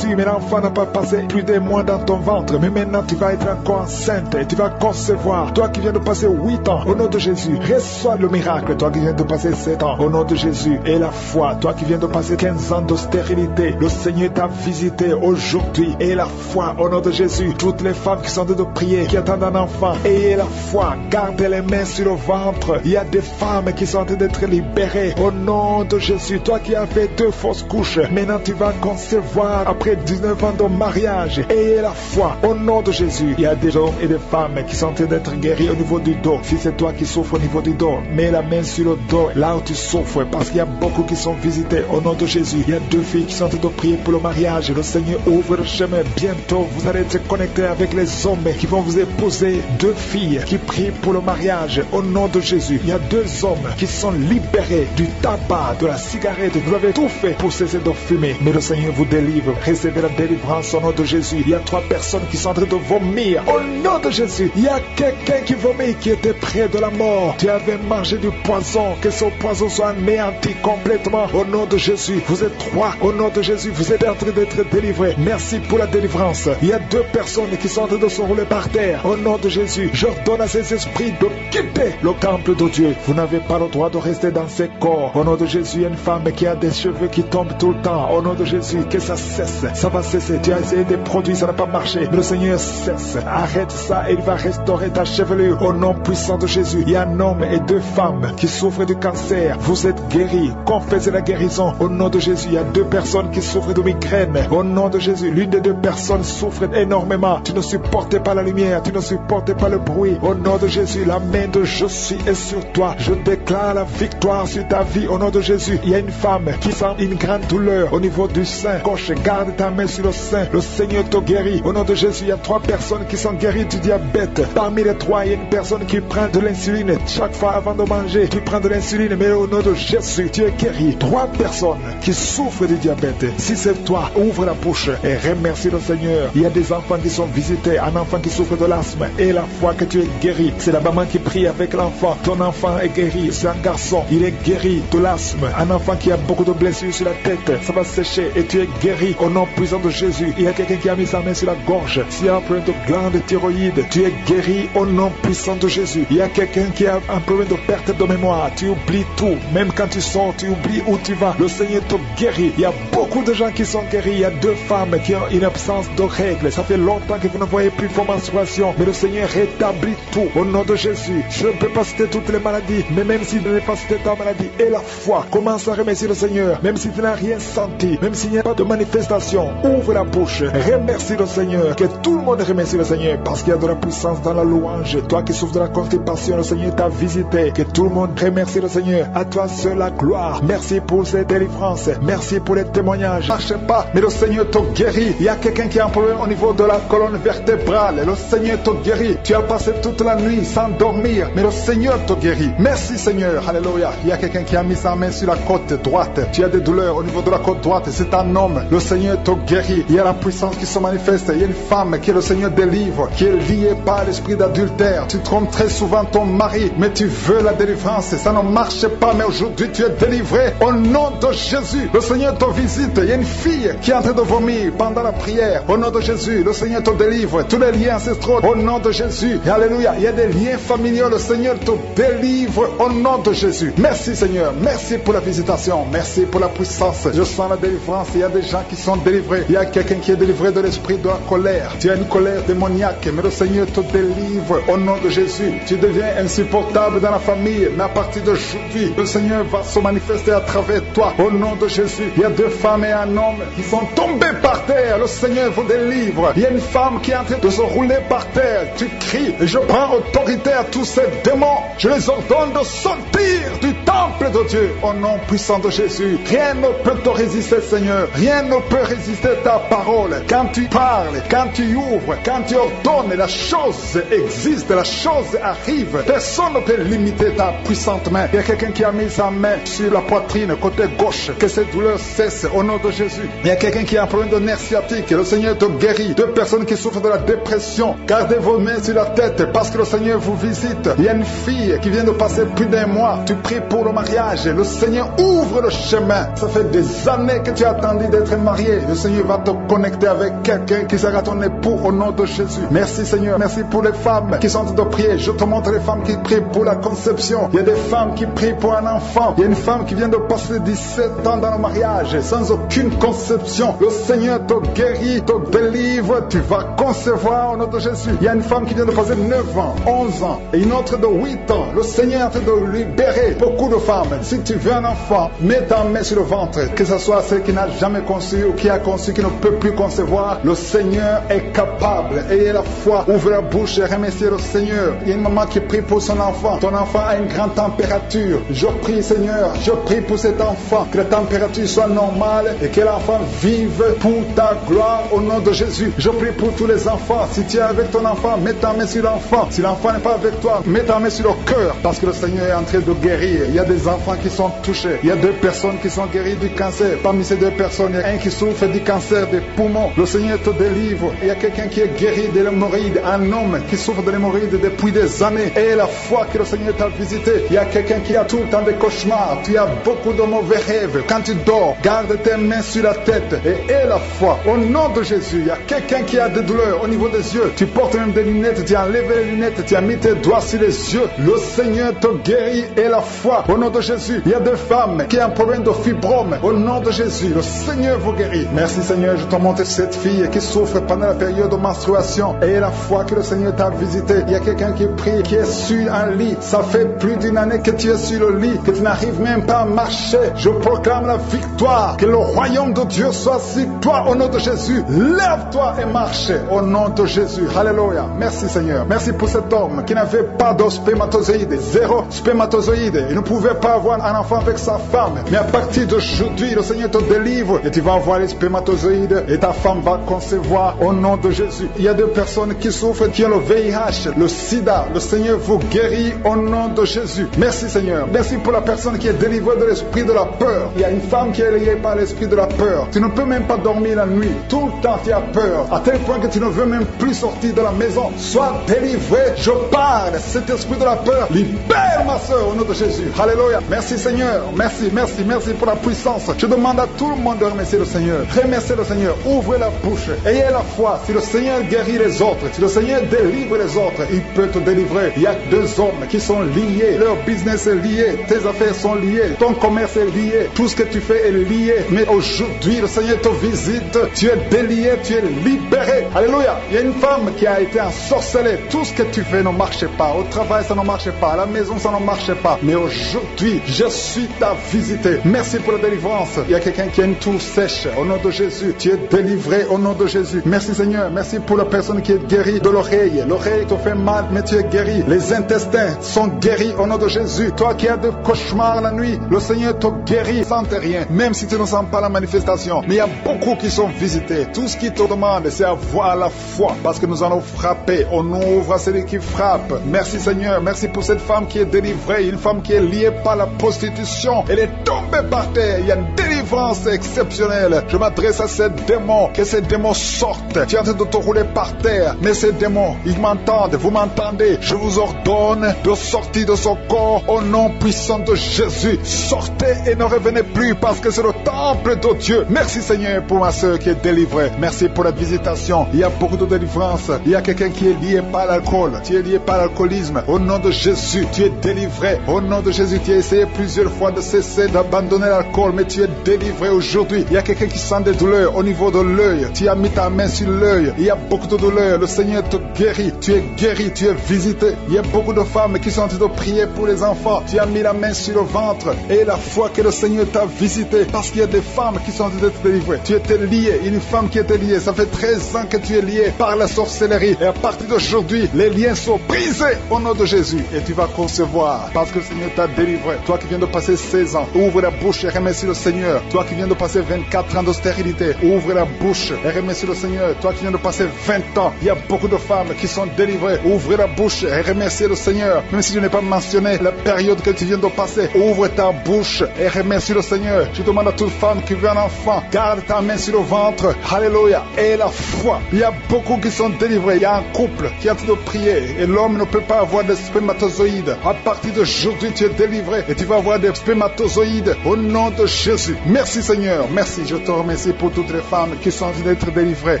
Speaker 2: mais l'enfant n'a pas passé plus de mois dans ton ventre. Mais maintenant tu vas être encore enceinte et tu vas concevoir. Toi qui viens de passer 8 ans, au nom de Jésus, reçois le miracle. Toi qui viens de passer 7 ans, au nom de Jésus. Et la foi, toi qui viens de passer 15 ans de stérilité, le Seigneur t'a visité aujourd'hui. Et la foi, au nom de Jésus. Toutes les femmes qui sont en train de prier, qui attendent un enfant, ayez la foi, gardez les mains sur le ventre. Il y a des femmes qui sont en train d'être libérées. Au nom de Jésus, toi qui as fait 2 fausses couches, maintenant tu vas concevoir après 19 ans de mariage. Ayez la foi, au nom de Jésus. Il y a des hommes et des femmes qui sont en train d'être guéris au niveau du dos. Si c'est toi qui souffres au niveau du dos, mets la main sur le dos, là où tu souffres, parce qu'il y a beaucoup qui sont visités au nom de Jésus. Il y a 2 filles qui sont en train de prier pour le mariage. Le Seigneur ouvre le chemin. Bientôt, vous allez être connectés avec les hommes qui vont vous épouser. 2 filles qui prient pour le mariage au nom de Jésus. Il y a 2 hommes qui sont libérés du tabac, de la cigarette. Vous avez tout fait pour cesser de fumer, mais le Seigneur vous délivre. Recevez la délivrance au nom de Jésus. Il y a 3 personnes qui sont en train de vomir au nom de Jésus. Il y a quelqu'un qui vomit, qui était près de la mort. Tu avais mangé du poison, que ce poison soit anéanti complètement au nom de Jésus. Vous êtes 3 au nom de Jésus. Vous êtes en train d'être délivrés. Merci pour la délivrance. Il y a 2 personnes qui sont en train de se rouler par terre au nom de Jésus. J'ordonne à ces esprits de quitter le temple de Dieu. Vous n'avez pas le droit de rester dans ces corps. Au nom de Jésus, il y a une femme qui a des cheveux qui tombent tout le temps. Au nom de Jésus, que ça cesse. Ça va cesser. Tu as essayé des produits, ça n'a pas marché. Mais le Seigneur cesse. Arrête ça et il va restaurer ta chevelure. Au nom puissant de Jésus, il y a un homme et 2 femmes qui souffrent du cancer. Vous êtes guéris. Confessez la guérison. Au nom de Jésus, il y a 2 personnes qui souffrent de migraine. Au nom de Jésus, l'une des 2 personnes souffre énormément. Tu ne supportes pas la lumière. Tu ne supportes pas le bruit. Au nom de Jésus, la main de je suis est sur toi. Je déclare la victoire sur ta vie. Au nom de Jésus, il y a une femme qui sent une grande douleur au niveau du sein gauche. Garde ta main sur le sein. Le Seigneur te guérit. Au nom de Jésus, il y a 3 personnes qui sont guéries du diabète. Parmi les 3, il y a une personne qui prend de l'insuline. Chaque fois avant de manger, tu prends de l'insuline. Mais au nom de Jésus, tu es guéri. 3 personnes qui souffrent du diabète. Si c'est toi, ouvre la bouche et remercie le Seigneur. Il y a des enfants qui sont visités. Un enfant qui souffre de l'asthme. Et la foi que tu es guéri. C'est la maman qui prie avec l'enfant. Ton enfant est guéri. C'est un garçon. Il est guéri de l'asthme. Un enfant qui a beaucoup de blessures sur la tête. Ça va sécher et tu es guéri au nom puissant de Jésus. Il y a quelqu'un qui a mis sa main sur la gorge. S'il y a un problème de glande thyroïde, tu es guéri au nom puissant de Jésus. Il y a quelqu'un qui a un problème de perte de mémoire. Tu oublies tout. Même quand tu sors, tu oublies où tu vas. Le Seigneur te guérit. Il y a beaucoup de gens qui sont guéris. Il y a 2 femmes qui ont une absence de règles. Ça fait longtemps que vous ne voyez plus vos menstruations. Mais le Seigneur rétablit tout au nom de Jésus. Je ne peux pas citer toutes les maladies, mais même si je n'ai pas cité ta maladie, et la foi, commence à remercier le Seigneur. Même si tu n'as rien senti, même s'il n'y a pas de manifestation, ouvre la bouche, remercie le Seigneur. Que tout le monde remercie le Seigneur, parce qu'il y a de la puissance dans la louange. Toi qui souffres de la constipation, le Seigneur t'a visité. Que tout le monde remercie le Seigneur. À toi seul la gloire. Merci pour ces délivrances. Merci pour les témoignages. Marche pas, mais le Seigneur te guérit. Il y a quelqu'un qui a un problème au niveau de la colonne vertébrale. Le Seigneur te guérit. Tu as passé toute la nuit sans dormir, mais le Seigneur te guérit. Merci Seigneur. Alléluia. Il y a quelqu'un qui a mis sa main sur la côte droite. Tu as des douleurs au niveau de la côte droite. C'est un homme. Le Seigneur
Speaker 1: te guérit. Il y a la puissance qui se manifeste. Il y a une femme que le Seigneur délivre, qui est liée par l'esprit d'adultère. Tu trompes très souvent ton mari, mais tu veux la délivrance. Ça ne marche pas, mais aujourd'hui tu es délivré au nom de Jésus. Le Seigneur te visite. Il y a une fille qui est en train de vomir pendant la prière. Au nom de Jésus, le Seigneur te délivre. Tous les liens ancestraux, au nom de Jésus. Et alléluia. Il y a des liens familiaux. Le Seigneur te délivre au nom de Jésus. Merci Seigneur. Merci pour la visitation. Merci pour la puissance. Je sens la délivrance. Il y a des gens qui sont délivrés. Il y a quelqu'un qui est délivré de l'esprit de la colère. Tu as une colère démoniaque, mais le Seigneur te délivre au nom de Jésus. Tu deviens insupportable dans la famille, mais à partir d'aujourd'hui, le Seigneur va se manifester à travers toi au nom de Jésus. Il y a 2 femmes et un homme qui sont tombés par terre. Le Seigneur vous délivre. Il y a une femme qui est en train de se rouler par terre. Tu cries et je prends autorité à tous ces démons. Je les ordonne de sortir du temple de Dieu au nom puissant de Jésus. Rien ne peut te résister, Seigneur. Rien ne peut résister ta parole. Quand tu parles, quand tu ouvres, quand tu ordonnes, la chose existe, la chose arrive. Personne ne peut limiter ta puissante main. Il y a quelqu'un qui a mis sa main sur la poitrine, côté gauche, que cette douleur cesse au nom de Jésus. Il y a quelqu'un qui a un problème de nerf sciatique. Le Seigneur te guérit. 2 personnes qui souffrent de la dépression. Gardez vos mains sur la tête parce que le Seigneur vous visite. Il y a une fille qui vient de passer plus d'1 mois. Tu pries pour le mariage. Le Seigneur ouvre le chemin. Ça fait des années que tu as attendu d'être marié. Le Seigneur va te connecter avec quelqu'un qui sera ton époux au nom de Jésus. Merci Seigneur. Merci pour les femmes qui sont en train de prier. Je te montre les femmes qui prient pour la conception. Il y a des femmes qui prient pour un enfant. Il y a une femme qui vient de passer 17 ans dans le mariage sans aucune conception. Le Seigneur te guérit, te délivre. Tu vas concevoir au nom de Jésus. Il y a une femme qui vient de passer 9 ans, 11 ans et une autre de 8 ans. Le Seigneur est en train de libérer beaucoup de femmes. Si tu veux un enfant, mets ta main sur le ventre. Que ce soit celle qui n'a jamais conçu ou qui a conçu, qui ne peut plus concevoir. Le Seigneur est capable. Ayez la foi. Ouvre la bouche et remerciez le Seigneur. Il y a une maman qui prie pour son enfant. Ton enfant a une grande température. Je prie Seigneur, je prie pour cet enfant. Que la température soit normale et que l'enfant vive pour ta gloire au nom de Jésus. Je prie pour tous les enfants. Si tu es avec ton enfant, mets ta main sur l'enfant. Si l'enfant n'est pas avec toi, mets ta main sur le cœur. Parce que le Seigneur est en train de guérir. Il y a des enfants qui sont touchés. Il y a 2 personnes qui sont guéries du cancer. Parmi ces 2 personnes, il y a un qui souffre du cancer des poumons. Le Seigneur te délivre. Il y a quelqu'un qui est guéri de l'hémorroïde. Un homme qui souffre de l'hémorroïde depuis des années. Et la foi que le Seigneur t'a visité. Il y a quelqu'un qui a tout le temps des cauchemars. Tu as beaucoup de mauvais rêves. Quand tu dors, garde tes mains sur la tête. Et aie la foi. Au nom de Jésus, il y a quelqu'un qui a des douleurs au niveau des yeux. Tu portes même des lunettes. Tu as enlevé les lunettes. Tu as mis tes doigts sur les yeux. Le Seigneur te guérit. Et la foi. Au nom de Jésus, il y a des femmes qui ont un problème de fibrome. Au nom de Jésus, le Seigneur vous guérit. Merci Seigneur, je te montre cette fille qui souffre pendant la période de menstruation. Et la foi que le Seigneur t'a visité. Il y a quelqu'un qui prie, qui est sur un lit. Ça fait plus d'1 année que tu es sur le lit, que tu n'arrives même pas à marcher. Je proclame la victoire. Que le royaume de Dieu soit sur toi au nom de Jésus. Lève-toi et marche au nom de Jésus. Alléluia. Merci Seigneur. Merci pour cet homme qui n'avait pas de spermatozoïde. 0 spermatozoïde. Il ne pouvait pas avoir un enfant avec sa femme. Mais à partir d'aujourd'hui, le Seigneur te délivre et tu vas avoir les spermatozoïdes et ta femme va concevoir au nom de Jésus. Il y a 2 personnes qui souffrent, qui ont le VIH, le sida. Le Seigneur vous guérit au nom de Jésus. Merci Seigneur. Merci pour la personne qui est délivrée de l'esprit de la peur. Il y a une femme qui est liée par l'esprit de la peur. Tu ne peux même pas dormir la nuit. Tout le temps tu as peur. À tel point que tu ne veux même plus sortir de la maison. Sois délivré. Je parle. Cet esprit de la peur, libère ma soeur au nom de Jésus. Alléluia. Merci Seigneur. Merci, merci, merci pour la puissance. Je demande à tout le monde de remercier le Seigneur. Remerciez le Seigneur. Ouvrez la bouche. Ayez la foi. Si le Seigneur guérit les autres, si le Seigneur délivre les autres, il peut te délivrer. Il y a 2 hommes qui sont liés. Leur business est lié. Tes affaires sont liées. Ton commerce est lié. Tout ce que tu fais est lié. Mais aujourd'hui, le Seigneur te visite. Tu es délié. Tu es libéré. Alléluia. Il y a une femme qui a été ensorcelée. Tout ce que tu fais ne marche pas. Au travail, ça ne marche pas. À la maison, ça ne marche pas. Mais aujourd'hui, je suis ta visité. Merci pour la délivrance. Il y a quelqu'un qui a une toux sèche. Au nom de Jésus, tu es délivré au nom de Jésus. Merci Seigneur. Merci pour la personne qui est guérie de l'oreille. L'oreille te fait mal, mais tu es guéri. Les intestins sont guéris au nom de Jésus. Toi qui as des cauchemars la nuit, le Seigneur te guérit sans rien. Même si tu ne sens pas la manifestation. Mais il y a beaucoup qui sont visités. Tout ce qui te demande, c'est avoir la foi. Parce que nous allons frapper. On ouvre à celui qui frappe. Merci Seigneur. Merci pour cette femme qui est délivrée. Une femme qui est liée par la prostitution. Elle est tombée par terre. Il y a une délivrance délivrance exceptionnelle. Je m'adresse à ces démons, que ces démons sortent. Tu es en train de te rouler par terre, mais ces démons, ils m'entendent, vous m'entendez. Je vous ordonne de sortir de son corps au nom puissant de Jésus. Sortez et ne revenez plus parce que c'est le temple de Dieu. Merci Seigneur pour ma soeur qui est délivrée. Merci pour la visitation. Il y a beaucoup de délivrance. Il y a quelqu'un qui est lié par l'alcool. Tu es lié par l'alcoolisme. Au nom de Jésus, tu es délivré. Au nom de Jésus, tu as essayé plusieurs fois de cesser d'abandonner l'alcool, mais tu es délivré aujourd'hui. Il y a quelqu'un qui sent des douleurs au niveau de l'œil. Tu as mis ta main sur l'œil. Il y a beaucoup de douleurs. Le Seigneur te guérit. Tu es guéri. Tu es visité. Il y a beaucoup de femmes qui sont en train de prier pour les enfants. Tu as mis la main sur le ventre et la foi que le Seigneur t'a visité, parce qu'il y a des femmes qui sont en train d'être délivrées. Tu étais lié. Une femme qui était liée. Ça fait 13 ans que tu es lié par la sorcellerie. Et à partir d'aujourd'hui, les liens sont brisés au nom de Jésus. Et tu vas concevoir parce que le Seigneur t'a délivré. Toi qui viens de passer 16 ans, ouvre la bouche et remercie le Seigneur. Toi qui viens de passer 24 ans de stérilité, ouvre la bouche et remercie le Seigneur. Toi qui viens de passer 20 ans, il y a beaucoup de femmes qui sont délivrées. Ouvre la bouche et remercie le Seigneur. Même si je n'ai pas mentionné la période que tu viens de passer, ouvre ta bouche et remercie le Seigneur. Je demande à toute femme qui veut un enfant, garde ta main sur le ventre. Alléluia. Et la foi. Il y a beaucoup qui sont délivrés. Il y a un couple qui est en train de prier et l'homme ne peut pas avoir de spermatozoïdes. À partir d'aujourd'hui, tu es délivré et tu vas avoir des spermatozoïdes au nom de Jésus. Merci Seigneur. Merci. Je te remercie pour toutes les femmes qui sont en train d'être délivrées.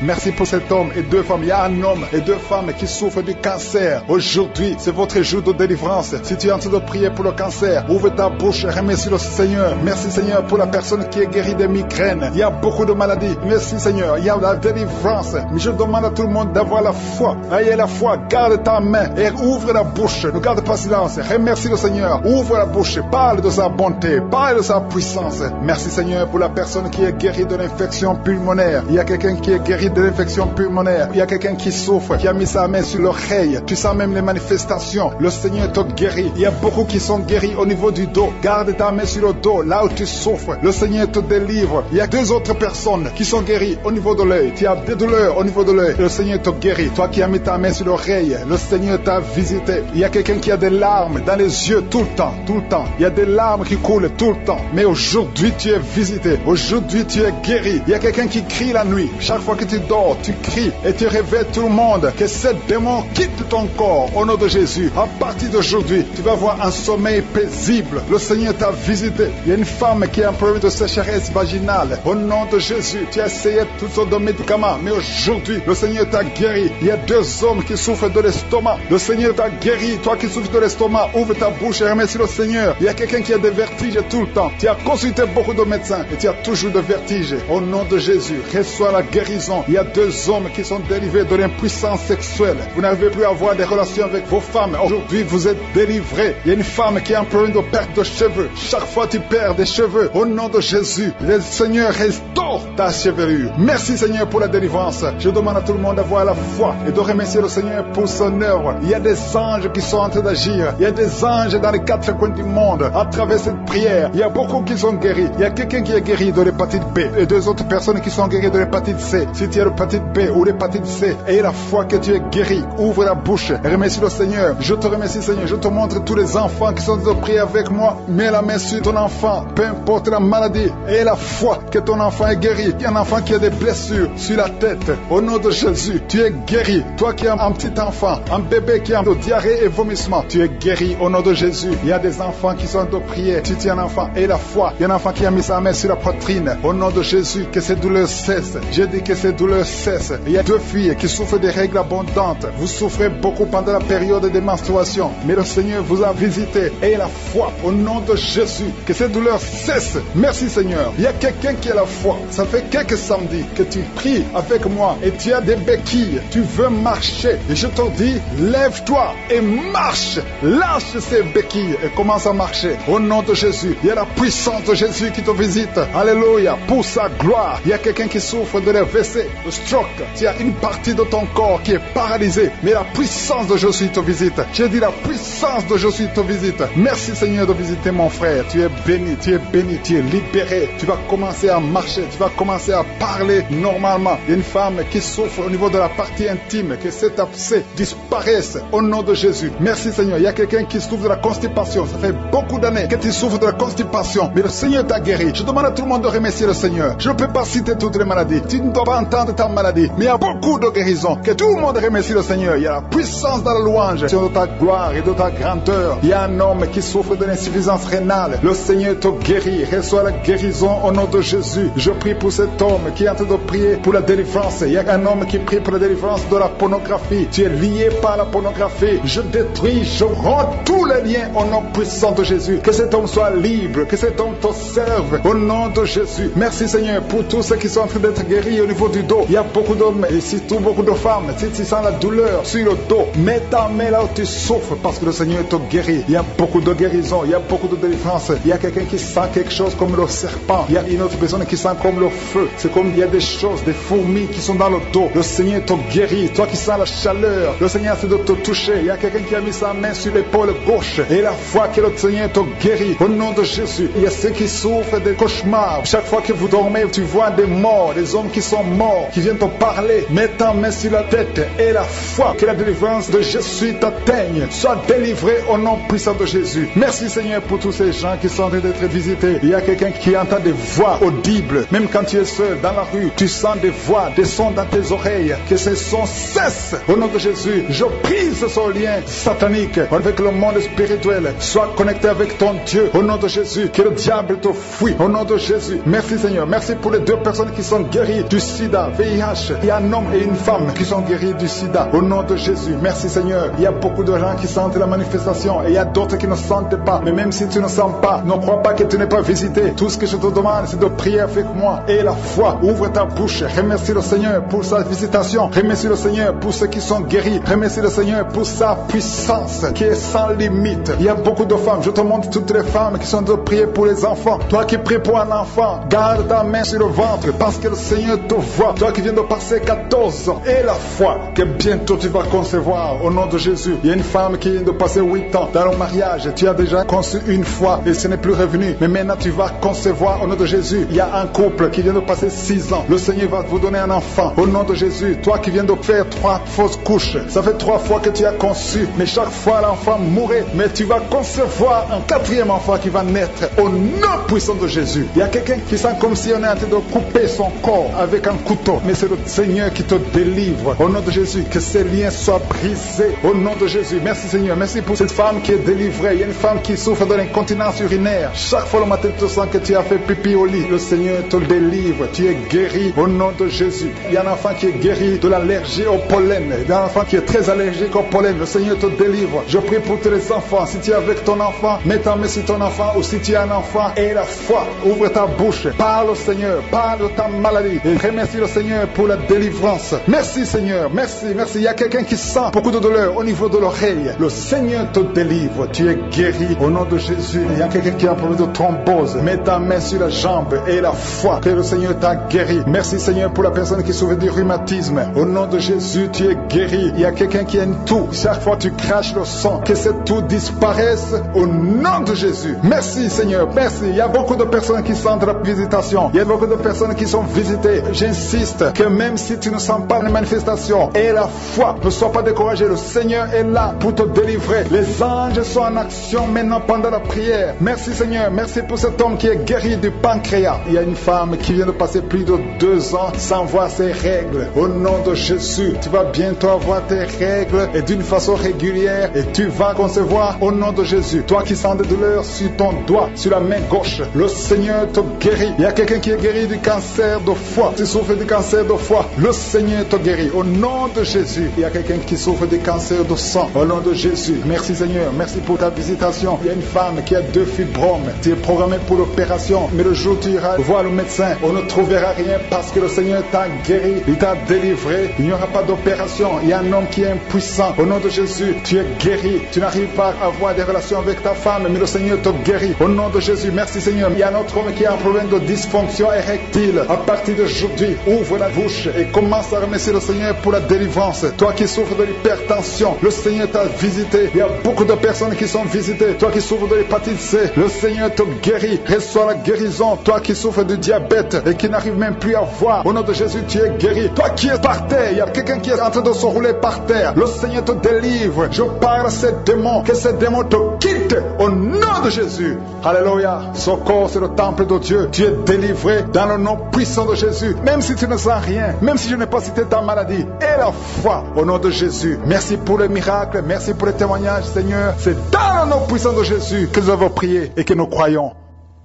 Speaker 1: Merci pour cet homme et deux femmes. Il y a un homme et deux femmes qui souffrent du cancer. Aujourd'hui, c'est votre jour de délivrance. Si tu es en train de prier pour le cancer, ouvre ta bouche et remercie le Seigneur. Merci Seigneur pour la personne qui est guérie des migraines. Il y a beaucoup de maladies. Merci Seigneur. Il y a la délivrance. Mais je demande à tout le monde d'avoir la foi. Ayez la foi. Garde ta main et ouvre la bouche. Ne garde pas silence. Remercie le Seigneur. Ouvre la bouche. Parle de sa bonté. Parle de sa puissance. Merci Seigneur pour la personne qui est guérie de l'infection pulmonaire. Il y a quelqu'un qui est guéri de l'infection pulmonaire. Il y a quelqu'un qui souffre, qui a mis sa main sur l'oreille. Tu sens même les manifestations. Le Seigneur te guérit. Il y a beaucoup qui sont guéris au niveau du dos. Garde ta main sur le dos, là où tu souffres. Le Seigneur te délivre. Il y a deux autres personnes qui sont guéries au niveau de l'œil. Tu as des douleurs au niveau de l'œil. Le Seigneur te guérit. Toi qui as mis ta main sur l'oreille, le Seigneur t'a visité. Il y a quelqu'un qui a des larmes dans les yeux tout le temps, tout le temps. Il y a des larmes qui coulent tout le temps. Mais aujourd'hui, tu es visité. Aujourd'hui, tu es guéri. Il y a quelqu'un qui crie la nuit. Chaque fois que tu dors, tu cries et tu réveilles tout le monde. Que ce démon quitte ton corps au nom de Jésus. À partir d'aujourd'hui, tu vas avoir un sommeil paisible. Le Seigneur t'a visité. Il y a une femme qui a un problème de sécheresse vaginale. Au nom de Jésus, tu as essayé toutes sortes de médicaments. Mais aujourd'hui, le Seigneur t'a guéri. Il y a deux hommes qui souffrent de l'estomac. Le Seigneur t'a guéri. Toi qui souffres de l'estomac, ouvre ta bouche et remercie le Seigneur. Il y a quelqu'un qui a des vertiges tout le temps. Tu as consulté beaucoup de médecins et tu as toujours des vertiges. Au nom de Jésus, reçois la guérison. Il y a deux hommes qui sont délivrés de l'impuissance sexuelle. Vous n'arrivez plus à avoir des relations avec vos femmes. Aujourd'hui, vous êtes délivrés. Il y a une femme qui a un problème de perte de cheveux. Chaque fois tu perds des cheveux. Au nom de Jésus, le Seigneur restaure ta chevelure. Merci Seigneur pour la délivrance. Je demande à tout le monde d'avoir la foi et de remercier le Seigneur pour son œuvre. Il y a des anges qui sont en train d'agir. Il y a des anges dans les quatre coins du monde. À travers cette prière, il y a beaucoup qui sont guéris. Il y a quelqu'un qui est guéri de l'hépatite B et deux autres personnes qui sont guéries de l'hépatite C. Si tu as l'hépatite B ou l'hépatite C, et la foi que tu es guéri, ouvre la bouche et remercie le Seigneur. Je te remercie Seigneur. Je te montre tous les enfants qui sont de prier avec moi. Mets la main sur ton enfant, peu importe la maladie, et la foi que ton enfant est guéri. Il y a un enfant qui a des blessures sur la tête. Au nom de Jésus, tu es guéri. Toi qui as un petit enfant, un bébé qui a de diarrhée et vomissement, tu es guéri au nom de Jésus. Il y a des enfants qui sont de prier. Si tu es un enfant, et la foi. Il y a un enfant qui a mis sa main sur la poitrine. Au nom de Jésus, que ces douleurs cessent. Je dis que ces douleurs cessent. Il y a deux filles qui souffrent des règles abondantes. Vous souffrez beaucoup pendant la période des menstruations. Mais le Seigneur vous a visité. Et la foi, au nom de Jésus, que ces douleurs cessent. Merci Seigneur. Il y a quelqu'un qui a la foi. Ça fait quelques samedis que tu pries avec moi et tu as des béquilles. Tu veux marcher. Et je te dis, lève-toi et marche. Lâche ces béquilles et commence à marcher. Au nom de Jésus, il y a la puissance de Jésus qui te visite. Alléluia. Pour sa gloire. Il y a quelqu'un qui souffre de l'AVC, de stroke. Il y a une partie de ton corps qui est paralysée. Mais la puissance de Jésus te visite. J'ai dit la puissance de Jésus te visite. Merci Seigneur de visiter mon frère. Tu es béni, tu es béni, tu es libéré. libérer. Tu vas commencer à marcher, tu vas commencer à parler normalement. Il y a une femme qui souffre au niveau de la partie intime, que cet abcès disparaisse au nom de Jésus. Merci Seigneur. Il y a quelqu'un qui souffre de la constipation. Ça fait beaucoup d'années que tu souffres de la constipation, mais le Seigneur t'a guéri. Je demande à tout le monde de remercier le Seigneur. Je ne peux pas citer toutes les maladies. Tu ne dois pas entendre ta maladie, mais il y a beaucoup de guérisons. Que tout le monde remercie le Seigneur. Il y a la puissance dans la louange de ta gloire et de ta grandeur. Il y a un homme qui souffre de l'insuffisance rénale. Le Seigneur te guérit. Reçois la guérison au nom de Jésus. Je prie pour cet homme qui est en train de prier pour la délivrance. Il y a un homme qui prie pour la délivrance de la pornographie. Tu es lié par la pornographie. Je détruis, je rends tous les liens au nom puissant de Jésus. Que cet homme soit libre, que cet homme te serve au nom de Jésus. Merci Seigneur pour tous ceux qui sont en train d'être guéris au niveau du dos. Il y a beaucoup d'hommes et surtout beaucoup de femmes. Si tu sens la douleur sur le dos, mets ta main là où tu souffres parce que le Seigneur te guérit. Il y a beaucoup de guérison, il y a beaucoup de délivrance. Il y a quelqu'un qui sent quelque chose comme le serpent. Il y a une autre personne qui sent comme le feu. C'est comme il y a des choses, des fourmis qui sont dans le dos. Le Seigneur te guérit. Toi qui sens la chaleur, le Seigneur essaie de te toucher. Il y a quelqu'un qui a mis sa main sur l'épaule gauche et la foi que le Seigneur te guérit au nom de Jésus. Il y a ceux qui souffrent des cauchemars. Chaque fois que vous dormez, tu vois des morts, des hommes qui sont morts, qui viennent te parler. Mets ta main sur la tête et la foi que la délivrance de Jésus t'atteigne. Sois délivré au nom puissant de Jésus. Merci Seigneur pour tous ces gens qui sont en train d'être visités. Il y a quelqu'un qui entend des voix audibles. Même quand tu es seul dans la rue, tu sens des voix, des sons dans tes oreilles. Que ces sons cessent au nom de Jésus. Je brise ce lien satanique avec le monde spirituel. Sois connecté avec ton Dieu au nom de Jésus. Que le diable te fuit au nom de Jésus. Merci Seigneur. Merci pour les 2 personnes qui sont guéries du sida, VIH. Il y a un homme et une femme qui sont guéris du sida au nom de Jésus. Merci Seigneur. Il y a beaucoup de gens qui sentent la manifestation et il y a d'autres qui ne sentent pas. Mais même si tu ne sens pas, ne crois pas que tu n'es pas visité. Tout ce que je te demande, c'est de prier avec moi et la foi. Ouvre ta bouche. Remercie le Seigneur pour sa visitation. Remercie le Seigneur pour ceux qui sont guéris. Remercie le Seigneur pour sa puissance qui est sans limite. Il y a beaucoup de femmes. Je te montre toutes les femmes qui sont de prier pour les enfants. Toi qui pries pour un enfant, garde ta main sur le ventre parce que le Seigneur te voit. Toi qui viens de passer 14 ans et la foi que bientôt tu vas concevoir au nom de Jésus. Il y a une femme qui vient de passer 8 ans dans le mariage. Tu as déjà conçu une fois et ce n'est plus revenu. Mais maintenant tu vas concevoir au nom de Jésus. Il y a un couple qui vient de passer 6 ans. Le Seigneur va vous donner un enfant au nom de Jésus. Toi qui viens de faire 3 fausses couches. Ça fait 3 fois que tu as conçu. Mais chaque fois l'enfant mourait. Mais tu vas concevoir un 4e enfant qui va naître au nom puissant de Jésus. Il y a quelqu'un qui sent comme si on est en train de couper son corps avec un couteau. Mais c'est le Seigneur qui te délivre au nom de Jésus. Que ces liens soient brisés au nom de Jésus. Merci Seigneur. Merci pour cette femme qui est délivrée. Il y a une femme qui souffre de l'incontinence urinaire. Chaque fois le matin tu sens que tu as fait pipi au lit. Le Seigneur te délivre. Tu es guéri au nom de Jésus. Il y a un enfant qui est guéri de l'allergie au pollen. Il y a un enfant qui est très allergique au pollen. Le Seigneur te délivre. Je prie pour tous les enfants. Si tu es avec ton enfant, mets ta main sur ton enfant. Ou si tu as un enfant et la foi, ouvre ta bouche. Parle au Seigneur. Parle de ta maladie. Et remercie le Seigneur pour la délivrance. Merci Seigneur. Merci. Merci. Il y a quelqu'un qui sent beaucoup de douleur au niveau de l'oreille. Le Seigneur te délivre. Tu es guéri au nom de Jésus. Il y a quelqu'un qui a un problème de thrombose. Mets ta main sur la jambe et la foi que le Seigneur t'a guéri. Merci Seigneur pour la personne qui souffre du rhumatisme. Au nom de Jésus, tu es guéri. Il y a quelqu'un qui a une toux. Chaque fois tu craches le sang, que cette toux disparaisse au nom de Jésus. Merci Seigneur. Merci. Il y a beaucoup de personnes qui sentent la visitation. Il y a beaucoup de personnes qui sont visitées. J'insiste que même si tu ne sens pas les manifestations et la foi, ne sois pas découragé. Le Seigneur est là pour te délivrer. Les anges sont en action maintenant pendant la prière. Merci Seigneur. Merci pour cet homme qui est guéri du pancréas. Il y a une femme qui vient de passer plus de 2 ans sans voir ses règles. Au nom de Jésus, tu vas bientôt avoir tes règles et d'une façon régulière et tu vas concevoir au nom de Jésus. Toi qui sens des douleurs sur ton doigt, sur la main gauche, le Seigneur te guérit. Il y a quelqu'un qui est guéri du cancer de foie. Tu souffres du cancer de foie, le Seigneur te guérit au nom de Jésus. Il y a quelqu'un qui souffre du cancer de sang au nom de Jésus. Merci Seigneur, merci pour ta visitation. Il y a une femme qui a 2 fibromes. Tu es programmé pour l'opération, mais le jour où tu iras voir le médecin, on ne trouvera rien parce que le Seigneur t'a guéri, il t'a délivré. Il n'y aura pas d'opération. Il y a un homme qui est impuissant. Au nom de Jésus, tu es guéri. Tu n'arrives pas à avoir des relations avec ta femme, mais le Seigneur te guérit. Au nom de Jésus, merci Seigneur. Il y a un autre homme qui a un problème de dysfonction érectile. À partir d'aujourd'hui, ouvre la bouche et commence à remercier le Seigneur pour la délivrance. Toi qui souffres de l'hypertension, le Seigneur t'a visité. Il y a beaucoup de personnes qui sont visitées. Toi qui souffres de l'hépatite C, le Seigneur te guérit. Reçois la guérison guérison. Toi qui souffres de diabète et qui n'arrive même plus à voir, au nom de Jésus, tu es guéri. Toi qui es par terre, il y a quelqu'un qui est en train de se rouler par terre. Le Seigneur te délivre. Je parle à ces démons, que ces démons te quittent au nom de Jésus. Alléluia. Ce corps, c'est le temple de Dieu. Tu es délivré dans le nom puissant de Jésus. Même si tu ne sens rien, même si je n'ai pas cité ta maladie, et la foi au nom de Jésus. Merci pour le miracle, merci pour le témoignage, Seigneur. C'est dans le nom puissant de Jésus que nous avons prié et que nous croyons.